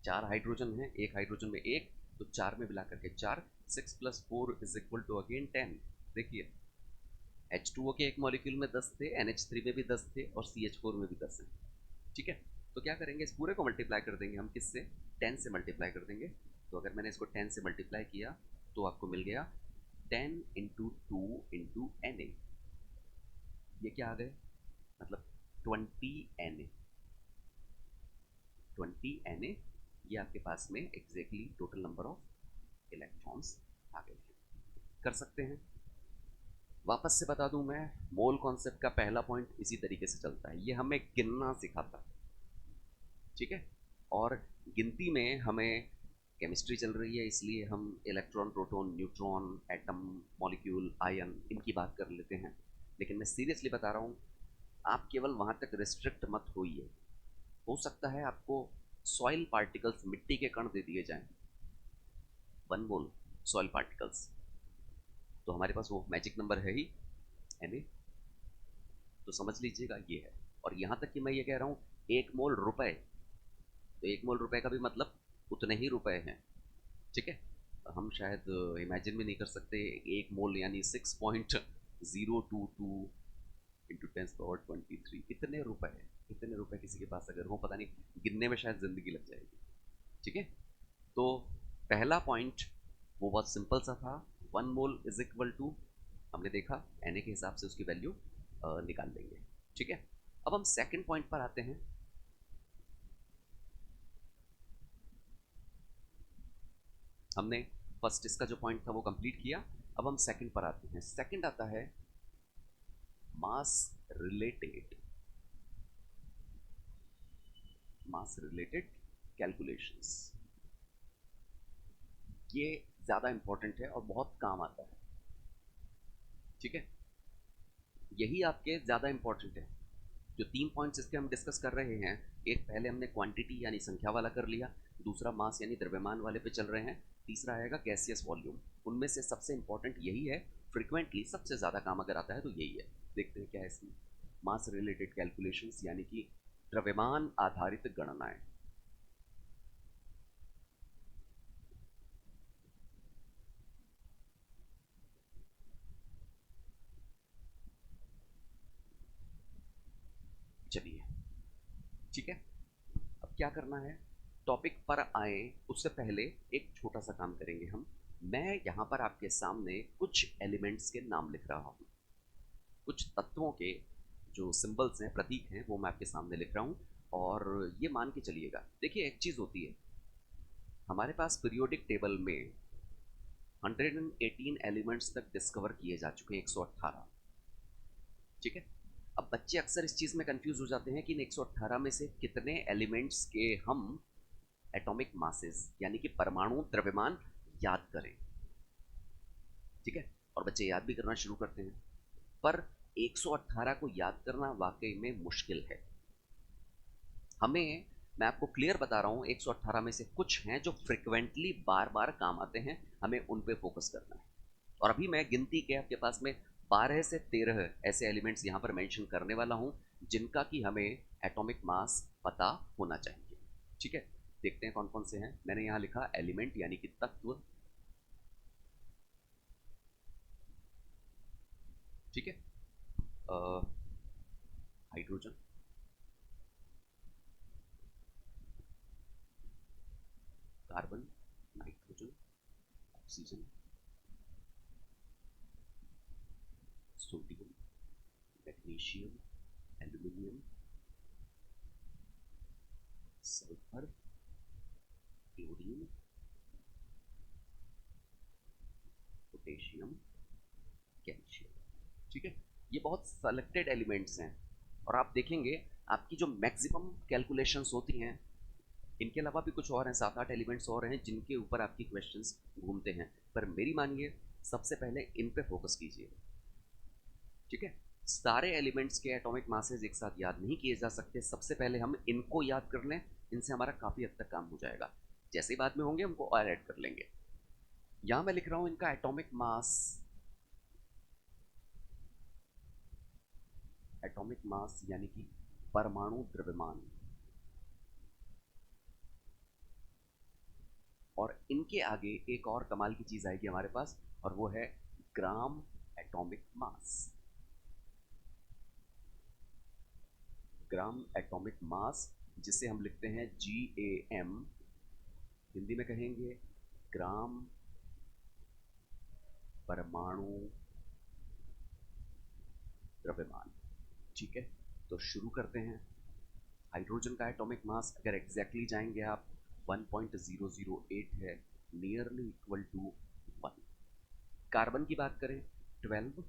4 हाइड्रोजन है, एक हाइड्रोजन में एक, तो 4 में मिला करके 4, 6 + 4 = अगेन 10। देखिए H2O के एक मॉलिक्यूल में 10 थे, NH3 में भी 10 थे और CH4 में भी 10 है। ठीक है, तो क्या करेंगे, इस पूरे को मल्टीप्लाई कर देंगे हम, किससे, 10 से मल्टीप्लाई कर देंगे। तो अगर मैंने इसको 10 से मल्टीप्लाई किया तो आपको मिल गया 10 × 2 × Na। ये क्या आ गए, मतलब 20 Na। 20 Na, ये आपके पास में exactly total number of electrons आ गए हैं। कर सकते हैं। वापस से बता दूं मैं, मोल कॉन्सेप्ट का पहला पॉइंट इसी तरीके से चलता है, ये हमें गिनना सिखाता है। ठीक है, और गिनती में हमें केमिस्ट्री चल रही है, इसलिए हम electron, proton, neutron, atom, molecule, ion, इनकी बात कर लेते हैं। लेकिन मैं सीरियसली बता रहा हूँ, आप केवल वहाँ तक रिस्ट्रिक्ट मत होइए। हो सकता है आपको सॉइल पार्टिकल्स, मिट्टी के कण दे दिए जाएं, 1 मोल सॉइल पार्टिकल्स, तो हमारे पास वो मैजिक नंबर है ही Na। तो समझ लीजिएगा ये है। और यहाँ तक कि मैं ये कह रहा हूँ 1 मोल रुपए, तो 1 मोल रुपए का भी मतलब उतने ही रुपए हैं। ठीक है, हम शायद इमेजिन भी नहीं कर सकते, 1 मोल यानी 6.022 इंटू 10⁻23, इतने रुपए हैं। इतने रुपए किसी के पास अगर हो, पता नहीं, गिनने में शायद जिंदगी लग जाएगी। ठीक है, तो पहला पॉइंट वो बहुत सिंपल सा था, 1 मोल हमने देखा Na के हिसाब से उसकी वैल्यू निकाल लेंगे। ठीक है, अब हम सेकंड पॉइंट पर आते हैं। हमने फर्स्ट इसका जो पॉइंट था वो कंप्लीट किया। अब हम सेकंड पर आते हैं। सेकंड आता है मास रिलेटेड, मास रिलेटेड कैलकुलेशंस। ये ज़्यादा इंपॉर्टेंट है और बहुत काम आता है। ठीक है, यही आपके ज़्यादा इंपॉर्टेंट है। जो 3 पॉइंट्स इसके हम डिस्कस कर रहे हैं, एक पहले हमने क्वांटिटी यानी संख्या वाला कर लिया, दूसरा मास यानी द्रव्यमान वाले पे चल रहे हैं, तीसरा आएगा गैसियस वॉल्यूम। उनमें से सबसे इंपॉर्टेंट यही है, फ्रिक्वेंटली सबसे ज़्यादा काम अगर आता है तो यही है। देखते हैं क्या है इसमें, मास रिलेटेड कैलकुलेशंस यानी कि द्रव्यमान आधारित गणनाएं। चलिए ठीक है, अब क्या करना है, टॉपिक पर आए उससे पहले एक छोटा सा काम करेंगे हम। मैं यहाँ पर आपके सामने कुछ एलिमेंट्स के नाम लिख रहा हूँ, कुछ तत्वों के जो सिंबल्स हैं, प्रतीक हैं, वो मैं आपके सामने लिख रहा हूँ। और ये मान के चलिएगा, देखिए एक चीज़ होती है, हमारे पास पीरियोडिक टेबल में 118 एलिमेंट्स तक डिस्कवर किए जा चुके हैं, 118। ठीक है। अब बच्चे अक्सर इस चीज़ में कंफ्यूज हो जाते हैं कि इन 118 में से कितने एलिमेंट्स के हम एटॉमिक मासेस यानी कि परमाणु द्रव्यमान याद करें। ठीक है, और बच्चे याद भी करना शुरू करते हैं, पर 118 को याद करना वाकई में मुश्किल है। हमें, मैं आपको क्लियर बता रहा हूं, 118 में से कुछ हैं जो फ्रिक्वेंटली बार बार काम आते हैं, हमें उन पे फोकस करना है। और अभी मैं गिनती के आपके पास में 12 से 13 ऐसे एलिमेंट्स यहां पर मेंशन करने वाला हूं जिनका कि हमें एटॉमिक मास पता होना चाहिए। ठीक है, देखते हैं कौन कौन से हैं। मैंने यहां लिखा एलिमेंट यानी कि तत्व। ठीक है, hydrogen, carbon, nitrogen, oxygen, sodium, magnesium, aluminium, sulphur, chlorine, potassium, calcium. ठीक है, ये बहुत सेलेक्टेड एलिमेंट्स हैं, और आप देखेंगे आपकी जो मैक्सिमम कैलकुलेशंस होती हैं, इनके अलावा भी कुछ और हैं, 7-8 एलिमेंट्स और हैं जिनके ऊपर आपकी क्वेश्चंस घूमते हैं, पर मेरी मानिए सबसे पहले इन पे फोकस कीजिए। ठीक है, सारे एलिमेंट्स के एटॉमिक मासेस एक साथ याद नहीं किए जा सकते, सबसे पहले हम इनको याद कर लें, इनसे हमारा काफ़ी हद तक काम हो जाएगा। जैसे ही बाद में होंगे हमको और ऐड कर लेंगे। यहां मैं लिख रहा हूं इनका एटॉमिक मास, एटॉमिक मास यानी कि परमाणु द्रव्यमान, और इनके आगे एक और कमाल की चीज आएगी हमारे पास, और वो है gram atomic mass. Gram atomic mass, जिसे हम लिखते हैं GAM, हिंदी में कहेंगे ग्राम परमाणु द्रव्यमान। ठीक है, तो शुरू करते हैं। हाइड्रोजन का एटॉमिक मास अगर एग्जैक्टली जाएंगे आप 1.008 है, नियरली इक्वल टू 1। कार्बन की बात करें 12,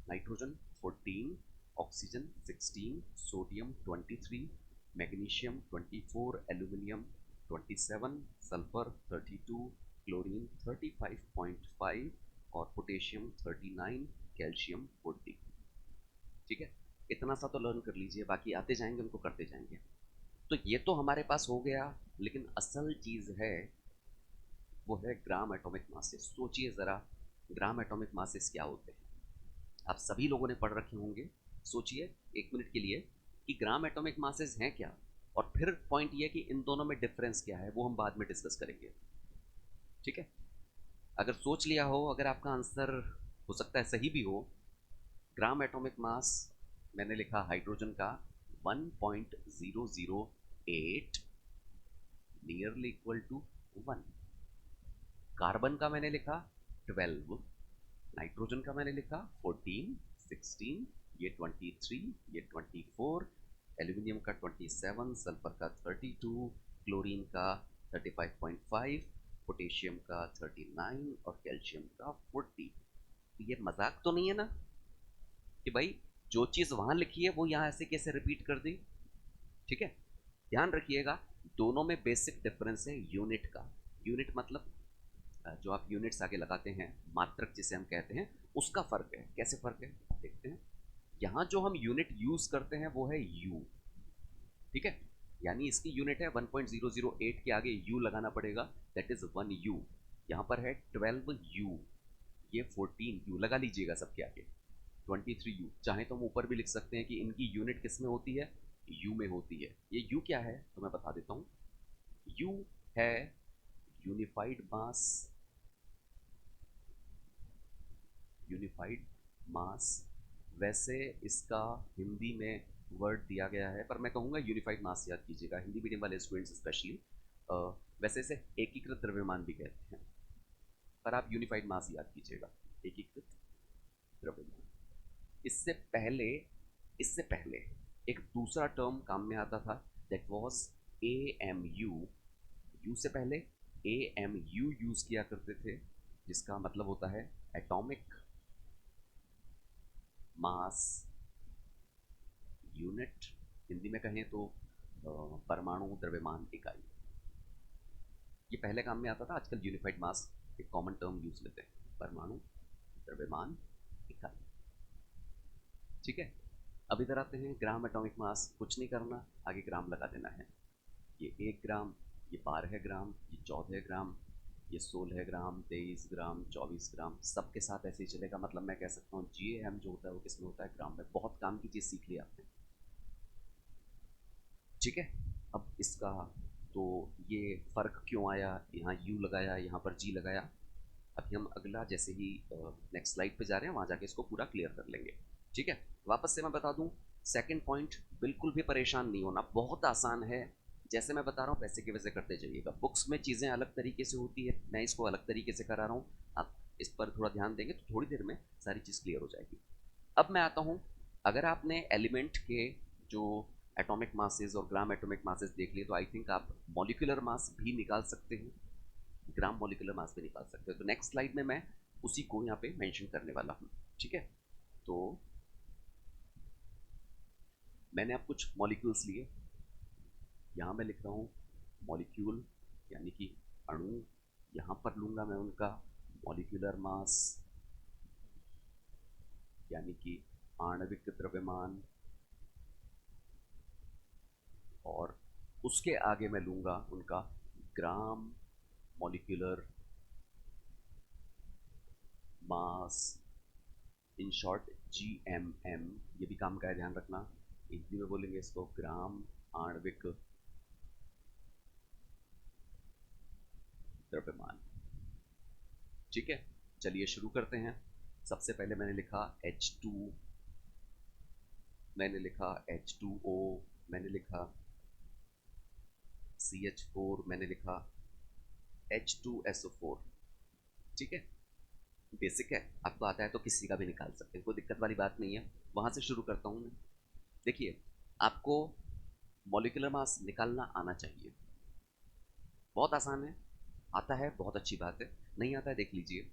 nitrogen 14, oxygen 16, sodium 23, magnesium 24, aluminium 27, sulphur 32, chlorine 35.5 और पोटेशियम 39, कैल्शियम 40। ठीक है, इतना सा तो लर्न कर लीजिए, बाकी आते जाएंगे उनको करते जाएंगे। तो ये तो हमारे पास हो गया, लेकिन असल चीज है वो है ग्राम एटॉमिक मासेस। सोचिए जरा, ग्राम एटॉमिक मासेस क्या होते हैं? आप सभी लोगों ने पढ़ रखे होंगे। सोचिए एक मिनट के लिए कि ग्राम एटॉमिक मासेस हैं क्या, और फिर पॉइंट ये कि इन दोनों में डिफरेंस क्या है, वो हम बाद में डिस्कस करेंगे। ठीक है, अगर सोच लिया हो, अगर आपका आंसर हो सकता है सही भी हो, ग्राम एटॉमिक मास मैंने लिखा हाइड्रोजन का 1.008, नियरली इक्वल टू 1। कार्बन का मैंने लिखा 12, नाइट्रोजन का मैंने लिखा 14, 16, ये 23, ये 24, एल्यूमिनियम का 27, सल्फर का 32, क्लोरीन का 35.5, पोटेशियम का 39 और कैल्शियम का 40। तो ये मजाक तो नहीं है ना कि भाई जो चीज़ वहां लिखी है वो यहाँ ऐसे कैसे रिपीट कर दी। ठीक है, ध्यान रखिएगा, दोनों में बेसिक डिफरेंस है यूनिट का। यूनिट मतलब जो आप यूनिट्स आगे लगाते हैं, मात्रक जिसे हम कहते हैं, उसका फर्क है। कैसे फर्क है देखते हैं। यहाँ जो हम यूनिट यूज करते हैं वो है यू। ठीक है, यानी इसकी यूनिट है 1.008 के आगे यू लगाना पड़ेगा, दैट इज 1 यू। यहाँ पर है 12 यू, ये 14 यू लगा लीजिएगा सबके आगे, 23 यू। चाहे तो हम ऊपर भी लिख सकते हैं कि इनकी यूनिट किस में होती है, यू में होती है। ये यू क्या है तो मैं बता देता हूँ। यू है यूनिफाइड मास, यूनिफाइड मास। वैसे इसका हिंदी में वर्ड दिया गया है, पर मैं कहूँगा यूनिफाइड मास याद कीजिएगा, हिंदी मीडियम वाले स्टूडेंट्स स्पेशली। वैसे इसे एकीकृत द्रव्यमान भी कहते हैं, पर आप यूनिफाइड मास याद कीजिएगा, एकीकृत द्रव्यमान। इससे पहले, इससे पहले एक दूसरा टर्म काम में आता था, दैट वाज AMU। यू से पहले AMU यूज किया करते थे, जिसका मतलब होता है एटॉमिक मास यूनिट, हिंदी में कहें तो परमाणु द्रव्यमान इकाई। ये पहले काम में आता था, आजकल यूनिफाइड मास एक कॉमन टर्म यूज लेते हैं, परमाणु द्रव्यमान इकाई। ठीक है, अब इधर आते हैं, ग्राम एटॉमिक मास, कुछ नहीं करना, आगे ग्राम लगा देना है। ये 1 ग्राम, ये 12 ग्राम, ये 14 ग्राम, ये 16 ग्राम, 23 ग्राम, 24 ग्राम, सबके साथ ऐसे ही चलेगा। मतलब मैं कह सकता हूँ GAM जो होता है वो किसमें होता है, ग्राम में। बहुत काम की चीज़ सीख ली आपने। ठीक है, अब इसका तो ये फ़र्क क्यों आया, यहाँ U लगाया, यहाँ पर G लगाया। अभी हम अगला जैसे ही नेक्स्ट स्लाइड पे जा रहे हैं वहाँ जाके इसको पूरा क्लियर कर लेंगे। ठीक है, वापस से मैं बता दूँ, सेकंड पॉइंट, बिल्कुल भी परेशान नहीं होना, बहुत आसान है। जैसे मैं बता रहा हूँ वैसे के वैसे करते जाइएगा। बुक्स में चीज़ें अलग तरीके से होती है, मैं इसको अलग तरीके से करा रहा हूँ। आप इस पर थोड़ा ध्यान देंगे तो थोड़ी देर में सारी चीज़ क्लियर हो जाएगी। अब मैं आता हूँ, अगर आपने एलिमेंट के जो एटॉमिक मासेस और ग्राम एटॉमिक मासेस देख लिए तो आई थिंक आप मॉलिक्यूलर मास भी निकाल सकते हैं, ग्राम मॉलिक्यूलर मास भी निकाल सकते हैं। तो नेक्स्ट स्लाइड में मैं उसी को यहाँ पे मेंशन करने वाला हूँ। ठीक है, तो मैंने अब कुछ मॉलिक्यूल्स लिए, यहाँ मैं लिख रहा हूँ मॉलिक्यूल यानी कि अणु। यहाँ पर लूँगा मैं उनका मॉलिक्यूलर मास यानी कि आणविक द्रव्यमान, और उसके आगे मैं लूँगा उनका gram molecular mass, in short GMM। ये भी काम का है, ध्यान रखना, हिंदी में बोलेंगे इसको ग्राम आणविक द्रव्यमान। ठीक है, चलिए शुरू करते हैं। सबसे पहले मैंने लिखा H2, मैंने लिखा H2O, मैंने लिखा CH4, मैंने लिखा H2SO4। ठीक है, बेसिक है, आपको आता है तो किसी का भी निकाल सकते हैं, कोई दिक्कत वाली बात नहीं है। वहाँ से शुरू करता हूँ मैं। देखिए, आपको मॉलिक्यूलर मास निकालना आना चाहिए, बहुत आसान है। आता है बहुत अच्छी बात है, नहीं आता है देख लीजिए।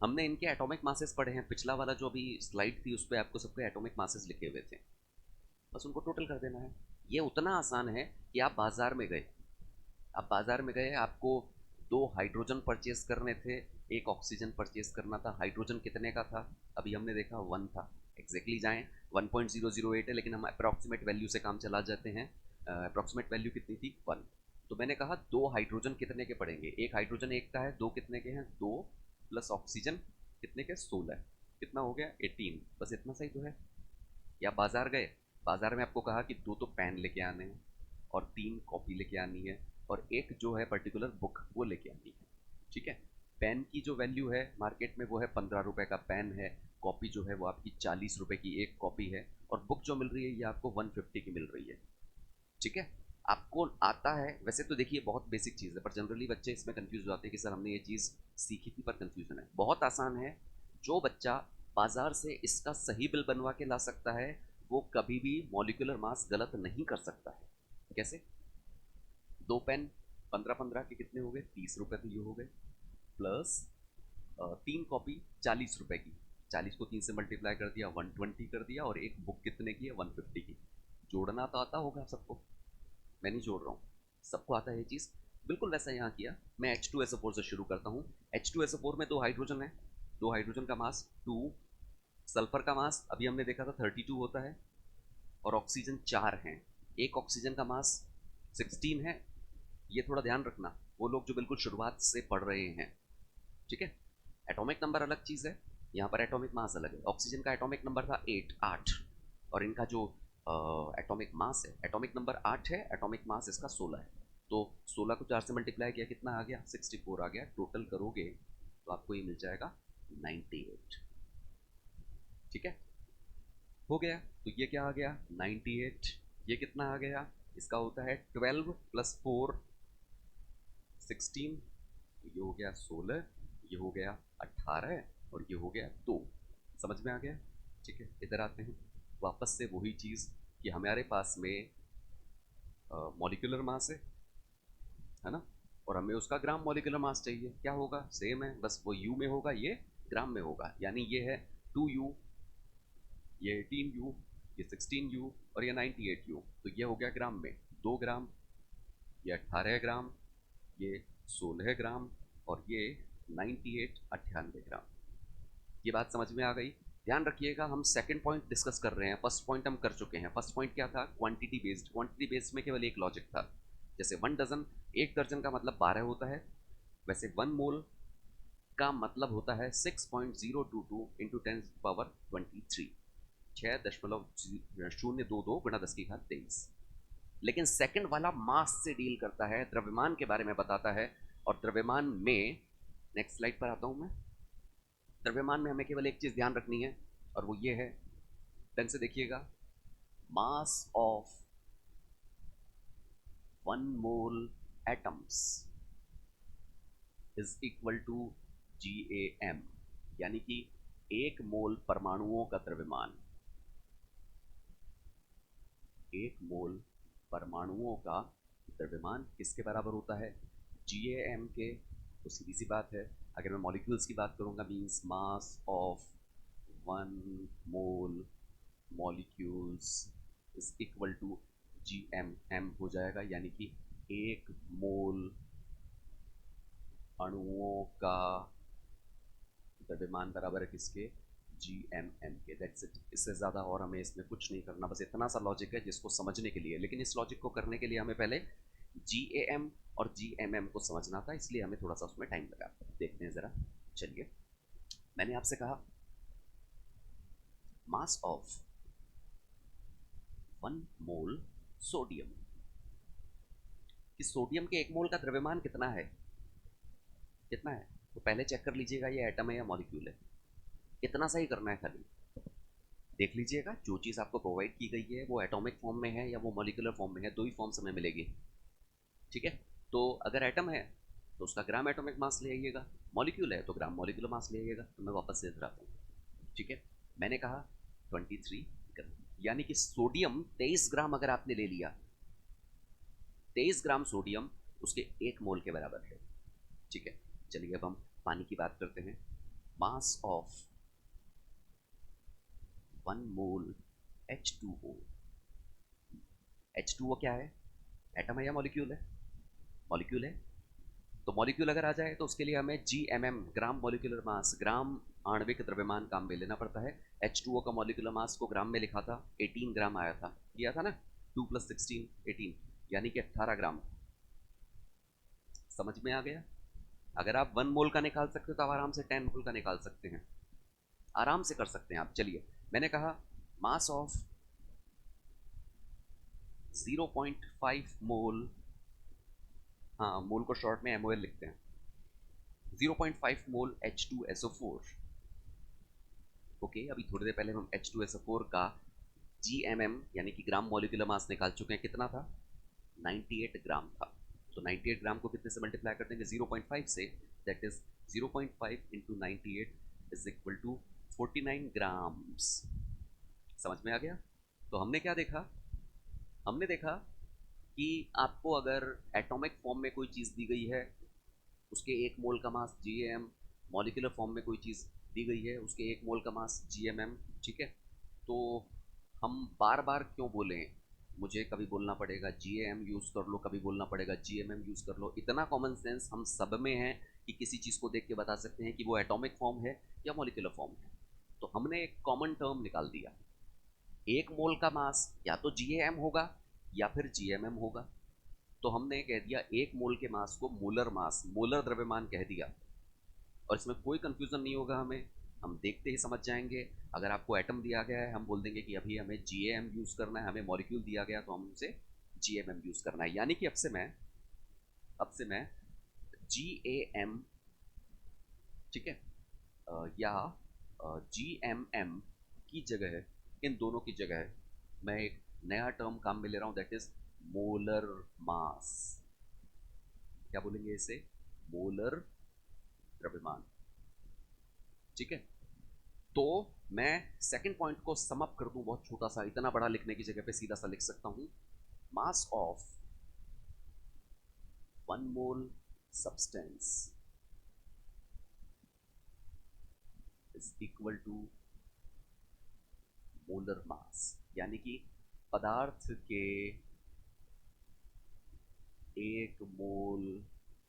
हमने इनके एटॉमिक मासेस पढ़े हैं, पिछला वाला जो अभी स्लाइड थी उस पर आपको सबके एटॉमिक मासेस लिखे हुए थे, बस उनको टोटल कर देना है। ये उतना आसान है कि आप बाजार में गए, आप बाजार में गए, आपको 2 हाइड्रोजन परचेज करने थे, 1 ऑक्सीजन परचेज करना था। हाइड्रोजन कितने का था, अभी हमने देखा 1 था। एग्जैक्टली जाएँ 1.008 है, लेकिन हम अप्रॉक्सीमेट वैल्यू से काम चला जाते हैं। अप्रॉक्सीमेट वैल्यू कितनी थी, 1। तो मैंने कहा 2 हाइड्रोजन कितने के पड़ेंगे, 1 हाइड्रोजन 1 का है, 2 कितने के हैं, 2 प्लस ऑक्सीजन कितने के, 16, कितना हो गया 18। बस इतना सही तो है। या बाजार गए, बाजार में आपको कहा कि 2 तो पेन लेके आने हैं और 3 कॉपी लेके आनी है और एक जो है पर्टिकुलर बुक वो लेके आनी है। ठीक है, पेन की जो वैल्यू है मार्केट में वो है 15 रुपये का पेन है, कॉपी जो है वो आपकी 40 रुपये की एक कॉपी है, और बुक जो मिल रही है ये आपको 150 की मिल रही है। ठीक है, आपको आता है वैसे तो, देखिए बहुत बेसिक चीज़ है, पर जनरली बच्चे इसमें कंफ्यूज हो जाते हैं कि सर हमने ये चीज़ सीखी थी, पर कंफ्यूजन है। बहुत आसान है, जो बच्चा बाजार से इसका सही बिल बनवा के ला सकता है वो कभी भी मॉलिक्यूलर मास गलत नहीं कर सकता है। कैसे, 2 पेन 15-15 के कितने हो गए, 30 रुपये तो ये हो गए, प्लस 3 कॉपी 40 रुपये की, 40 को 3 से मल्टीप्लाई कर दिया 120 कर दिया, और एक बुक कितने की है, 150 की। जोड़ना तो आता होगा सबको, मैं नहीं जोड़ रहा हूँ, सबको आता है ये चीज़। बिल्कुल वैसा यहाँ किया। मैं H2SO4 से शुरू करता हूँ। H2SO4 में 2 हाइड्रोजन है, 2 हाइड्रोजन का मास 2, सल्फर का मास अभी हमने देखा था 32 होता है, और ऑक्सीजन 4 हैं। एक ऑक्सीजन का मास 16 है। ये थोड़ा ध्यान रखना, वो लोग जो बिल्कुल शुरुआत से पढ़ रहे हैं। ठीक है, एटॉमिक नंबर अलग चीज़ है, यहाँ पर एटॉमिक मास अलग है। ऑक्सीजन का एटॉमिक नंबर था 8, और इनका जो एटॉमिक मास है, एटॉमिक नंबर 8 है, एटॉमिक मास इसका 16 है। तो 16 को 4 से मल्टीप्लाई किया, कितना आ गया, 64 आ गया। टोटल करोगे तो आपको ये मिल जाएगा 98। ठीक है, हो गया। तो ये क्या आ गया, 98। ये कितना आ गया, इसका होता है 12 + 4 16, ये हो गया 16, ये हो गया 18, और ये हो गया 2। समझ में आ गया। ठीक है, इधर आते हैं वापस से वही चीज़ कि हमारे पास में मॉलिक्यूलर मास है ना, और हमें उसका ग्राम मॉलिक्यूलर मास चाहिए। क्या होगा, सेम है, बस वो यू में होगा, ये ग्राम में होगा। यानी ये है 2U, ये 18U, ये 16U, और ये 98 यूं, तो ये हो गया ग्राम में 2 ग्राम, ये 18 ग्राम, ये 16 ग्राम, और ये 98 98 ग्राम। ये बात समझ में आ गई। ध्यान रखिएगा, हम सेकंड पॉइंट डिस्कस कर रहे हैं, फर्स्ट पॉइंट हम कर चुके हैं। फर्स्ट पॉइंट क्या था? Quantity based. क्वांटिटी बेस्ड में केवल एक लॉजिक था, जैसे 1 डजन, 1 दर्जन का मतलब 12 होता है, वैसे 1 मोल का मतलब होता है 6.022 इंटू 10 पावर 23, 6.022 गुणा 10 की घात 23। लेकिन सेकंड वाला मास से डील करता है, द्रव्यमान के बारे में बताता है। और द्रव्यमान में, नेक्स्ट स्लाइड पर आता हूं मैं, द्रव्यमान में हमें केवल एक चीज ध्यान रखनी है, और वो ये है, ढंग से देखिएगा, mass of 1 mole atoms is equal to GAM, यानी कि 1 मोल परमाणुओं का द्रव्यमान, 1 मोल परमाणुओं का द्रव्यमान किसके बराबर होता है? GAM के। तो सीधी सी बात है, अगर मैं मॉलिक्यूल्स की बात करूंगा, means mass of 1 mole molecules is equal to GMM हो जाएगा, यानी कि 1 मोल अणुओं का द्रव्यमान बराबर है किसके? GMM के। That's it. इससे ज़्यादा और हमें इसमें कुछ नहीं करना, बस इतना सा लॉजिक है जिसको समझने के लिए। लेकिन इस लॉजिक को करने के लिए हमें पहले GAM और GMM को समझना था, इसलिए हमें थोड़ा सा उसमें टाइम लगा। देखते हैं ज़रा। चलिए, मैंने आपसे कहा मास ऑफ 1 मोल सोडियम, कि सोडियम के 1 मोल का द्रव्यमान कितना है? कितना है? तो पहले चेक कर लीजिएगा ये एटम है या मॉलिक्यूल है। इतना सा ही करना है खाली। देख लीजिएगा, जो चीज़ आपको प्रोवाइड की गई है वो एटॉमिक फॉर्म में है या वो मॉलिक्यूलर फॉर्म में है, दो ही फॉर्म्स हमें मिलेगी। ठीक है, तो अगर एटम है तो उसका ग्राम एटॉमिक मास ले आइएगा, मॉलिक्यूल है तो ग्राम मॉलिक्यूलर मास ले आइएगा। तो मैं वापस से इधर आता हूँ। ठीक है, मैंने कहा 23 ग्राम, यानी कि सोडियम 23 ग्राम अगर आपने ले लिया, 23 ग्राम सोडियम उसके 1 मोल के बराबर है। ठीक है, चलिए अब हम पानी की बात करते हैं। मास ऑफ 1 मोल H2O। H2O क्या है? एटम है या मॉलिक्यूल है? मॉलिक्यूल है। तो मॉलिक्यूल अगर आ जाए तो उसके लिए हमें GMM, ग्राम मॉलिक्यूलर मास, ग्राम आणविक द्रव्यमान काम में लेना पड़ता है। H2O का मॉलिक्यूलर मास को ग्राम में लिखा था, 18 ग्राम आया था, किया था ना, 2 + 16 18, यानी कि 18 ग्राम। समझ में आ गया? अगर आप 1 मोल का निकाल सकते हो तो आप आराम से 10 मोल का निकाल सकते हैं, आराम से कर सकते हैं आप। चलिए, मैंने कहा मास ऑफ 0.5 मोल, हाँ मोल को शॉर्ट में MOL लिखते हैं, 0.5 मोल H2SO4। ओके, अभी थोड़ी देर पहले हम H2SO4 का GMM यानी कि ग्राम मॉलिक्यूलर मास निकाल चुके हैं। कितना था? 98 ग्राम था। तो 98 ग्राम को कितने से मल्टीप्लाई कर देंगे? 0.5 से। That is 0.5 into 98 is equal to 49 grams. समझ में आ गया? तो हमने क्या देखा? हमने देखा कि आपको अगर एटॉमिक फॉर्म में कोई चीज़ दी गई है, उसके 1 मोल का मास GAM, मॉलिक्यूलर फॉर्म में कोई चीज़ दी गई है, उसके 1 मोल का मास GMM। ठीक है, तो हम बार बार क्यों बोलें? मुझे कभी बोलना पड़ेगा GAM यूज़ कर लो, कभी बोलना पड़ेगा GMM यूज़ कर लो। इतना कॉमन सेंस हम सब में है कि किसी चीज़ को देख के बता सकते हैं कि वो एटॉमिक फॉर्म है या मॉलिक्यूलर फॉर्म है। तो हमने एक कॉमन टर्म निकाल दिया, 1 मोल का मास या तो GAM होगा या फिर GMM होगा। तो हमने कह दिया 1 मोल के मास को मोलर मास, मोलर द्रव्यमान कह दिया, और इसमें कोई कंफ्यूजन नहीं होगा हमें, हम देखते ही समझ जाएंगे। अगर आपको एटम दिया गया है, हम बोल देंगे कि अभी हमें GAM यूज़ करना है, हमें मॉलिक्यूल दिया गया तो हम उसे GMM यूज़ करना है। यानी कि अब से मैं GAM, ठीक है, या GMM की जगह, इन दोनों की जगह मैं एक नया टर्म काम में ले रहा हूं, दैट इज मोलर मास। क्या बोलेंगे इसे? मोलर द्रव्यमान। ठीक है, तो मैं सेकंड पॉइंट को सम अप कर दूं बहुत छोटा सा, इतना बड़ा लिखने की जगह पे सीधा सा लिख सकता हूं, mass of 1 mole substance is equal to molar mass. यानी कि पदार्थ के 1 मोल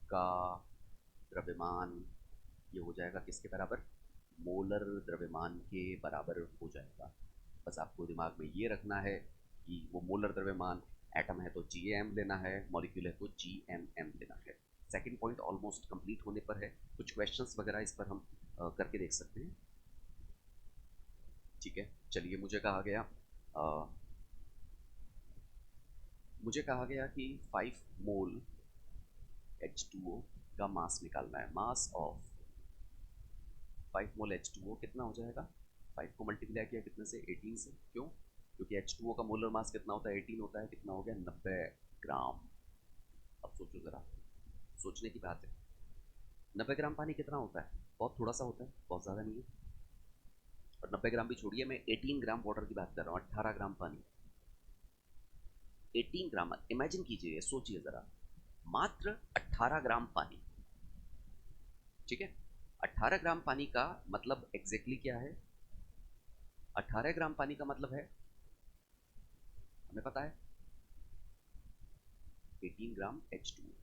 का द्रव्यमान, ये हो जाएगा किसके बराबर? मोलर द्रव्यमान के बराबर हो जाएगा। बस आपको दिमाग में ये रखना है कि वो मोलर द्रव्यमान, एटम है तो GAM लेना है, मॉलिक्यूल है तो GMM लेना है। सेकंड पॉइंट ऑलमोस्ट कंप्लीट होने पर है। कुछ क्वेश्चंस वगैरह इस पर हम करके देख सकते हैं। ठीक है, चलिए मुझे कहा गया कि 5 मोल H2O का मास निकालना है। मास ऑफ 5 मोल H2O कितना हो जाएगा? 5 को मल्टीप्लाई किया कितने से? 18 से। क्यों? क्योंकि H2O का मोलर मास कितना होता है? 18 होता है। कितना हो गया? 90 ग्राम। अब सोचो ज़रा, सोचने की बात है। 90 ग्राम पानी कितना होता है? बहुत थोड़ा सा होता है, बहुत ज़्यादा नहीं है। और 90 ग्राम भी छोड़िए, मैं 18 ग्राम वाटर की बात कर रहा हूँ। 18 ग्राम पानी, 18 ग्राम। इमेजिन कीजिए, सोचिए ज़रा, मात्र 18 ग्राम पानी। ठीक है, 18 ग्राम पानी का मतलब एग्जैक्टली क्या है? 18 ग्राम पानी का मतलब है, हमें पता है 18 ग्राम H2O।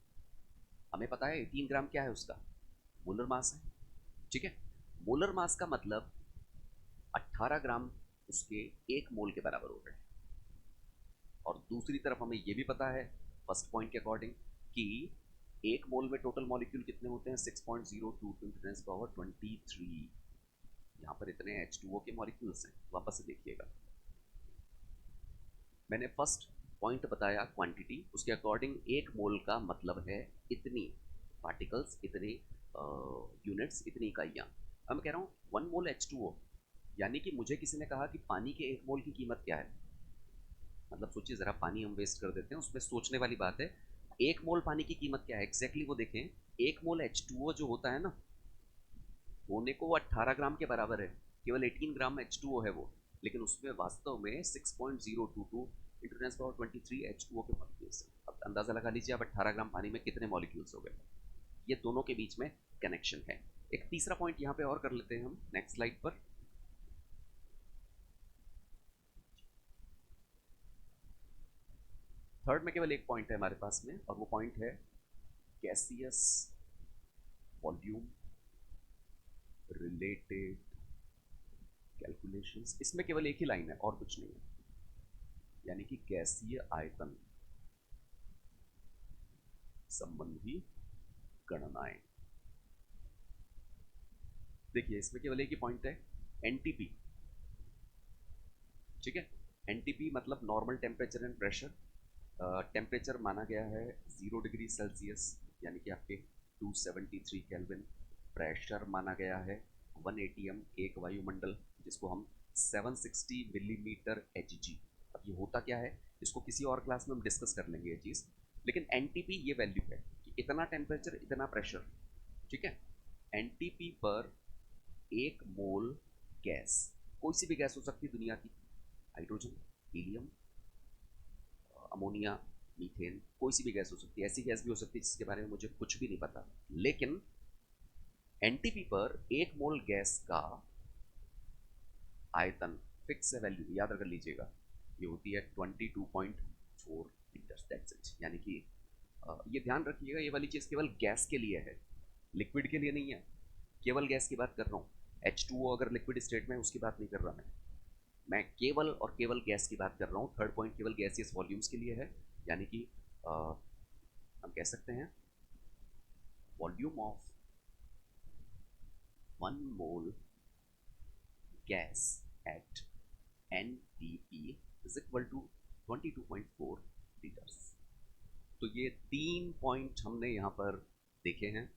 हमें पता है 18 ग्राम क्या है? उसका मोलर मास है। ठीक है, मोलर मास का मतलब 18 ग्राम उसके 1 मोल के बराबर हो रहे हैं। और दूसरी तरफ हमें यह भी पता है फर्स्ट पॉइंट के अकॉर्डिंग कि 1 मोल में टोटल मॉलिक्यूल कितने होते हैं? 6.02 × 10⁻23। यहाँ पर इतने H2O के मॉलिक्यूल्स हैं। वापस से देखिएगा, मैंने फर्स्ट पॉइंट बताया क्वांटिटी, उसके अकॉर्डिंग 1 मोल का मतलब है इतनी पार्टिकल्स, इतने यूनिट्स, इतनी इकाइयाँ। अब मैं कह रहा हूँ 1 मोल H2O, यानी कि मुझे किसी ने कहा कि पानी के 1 मोल की कीमत क्या है। मतलब सोचिए ज़रा, पानी हम वेस्ट कर देते हैं, उसमें सोचने वाली बात है। 1 मोल पानी की कीमत क्या है एग्जैक्टली वो देखें। 1 मोल H2O जो होता है ना, होने को वो 18 ग्राम के बराबर है। केवल 18 ग्राम H2O है वो, लेकिन उसमें वास्तव में 6.022 × 10⁻23 H2O के मॉलिक्यूल्स हैं। अब अंदाज़ा लगा लीजिए, अब 18 ग्राम पानी में कितने मॉलिक्यूल्स हो गए। ये दोनों के बीच में कनेक्शन है। एक तीसरा पॉइंट यहाँ पे और कर लेते हैं हम नेक्स्ट स्लाइड पर। थर्ड में केवल एक पॉइंट है हमारे पास में, और वो पॉइंट है गैसियस वॉल्यूम रिलेटेड कैलकुलेशंस। इसमें केवल एक ही लाइन है और कुछ नहीं है, यानी कि गैसीय आयतन संबंधी गणनाएं। देखिए, इसमें केवल एक ही पॉइंट है, एनटीपी। ठीक है, एनटीपी मतलब normal temperature and pressure. Temperature माना गया है 0 डिग्री सेल्सियस, यानी कि आपके 273 केल्विन। प्रेशर माना गया है 1 atm, एक वायुमंडल, जिसको हम 760 मिलीमीटर Hg। अब ये होता क्या है, इसको किसी और क्लास में हम डिस्कस कर लेंगे ये चीज़, लेकिन एनटीपी ये वैल्यू है कि इतना टेम्परेचर, इतना प्रेशर। ठीक है, एनटीपी पर 1 मोल गैस, कोई सी भी गैस हो सकती है दुनिया की, हाइड्रोजन, हीलियम, अमोनिया, मीथेन, कोई सी भी गैस हो सकती है। ऐसी गैस भी हो सकती है जिसके बारे में मुझे कुछ भी नहीं पता, लेकिन एनटीपी पर 1 मोल गैस का आयतन फिक्स है, वैल्यू याद कर लीजिएगा, ये होती है 22.4 लीटर्स। That's it. यानी कि ये ध्यान रखिएगा, ये वाली चीज़ केवल गैस के लिए है, लिक्विड के लिए नहीं है। केवल गैस की बात कर रहा हूँ। H2O अगर लिक्विड स्टेट में, उसकी बात नहीं कर रहा मैं केवल और केवल गैस की बात कर रहा हूँ। थर्ड पॉइंट केवल गैसियस वॉल्यूम्स के लिए है, यानी कि हम कह सकते हैं volume of 1 mole gas at NTP is equal to 22.4 litres. तो ये 3 पॉइंट हमने यहाँ पर देखे हैं।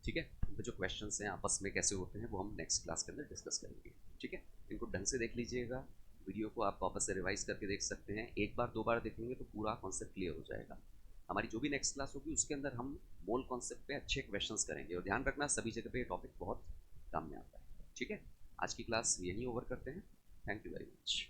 ठीक है, इनके जो क्वेश्चंस हैं आपस में कैसे होते हैं वो हम नेक्स्ट क्लास के अंदर डिस्कस करेंगे। ठीक है, इनको ढंग से देख लीजिएगा। वीडियो को आप वापस से रिवाइज करके देख सकते हैं। एक बार 2 बार देखेंगे तो पूरा कॉन्सेप्ट क्लियर हो जाएगा। हमारी जो भी नेक्स्ट क्लास होगी उसके अंदर हम मोल कॉन्सेप्ट पे अच्छे क्वेश्चंस करेंगे, और ध्यान रखना सभी जगह पे टॉपिक बहुत काम में आता है। ठीक है, आज की क्लास यहीं ओवर करते हैं। Thank you very much.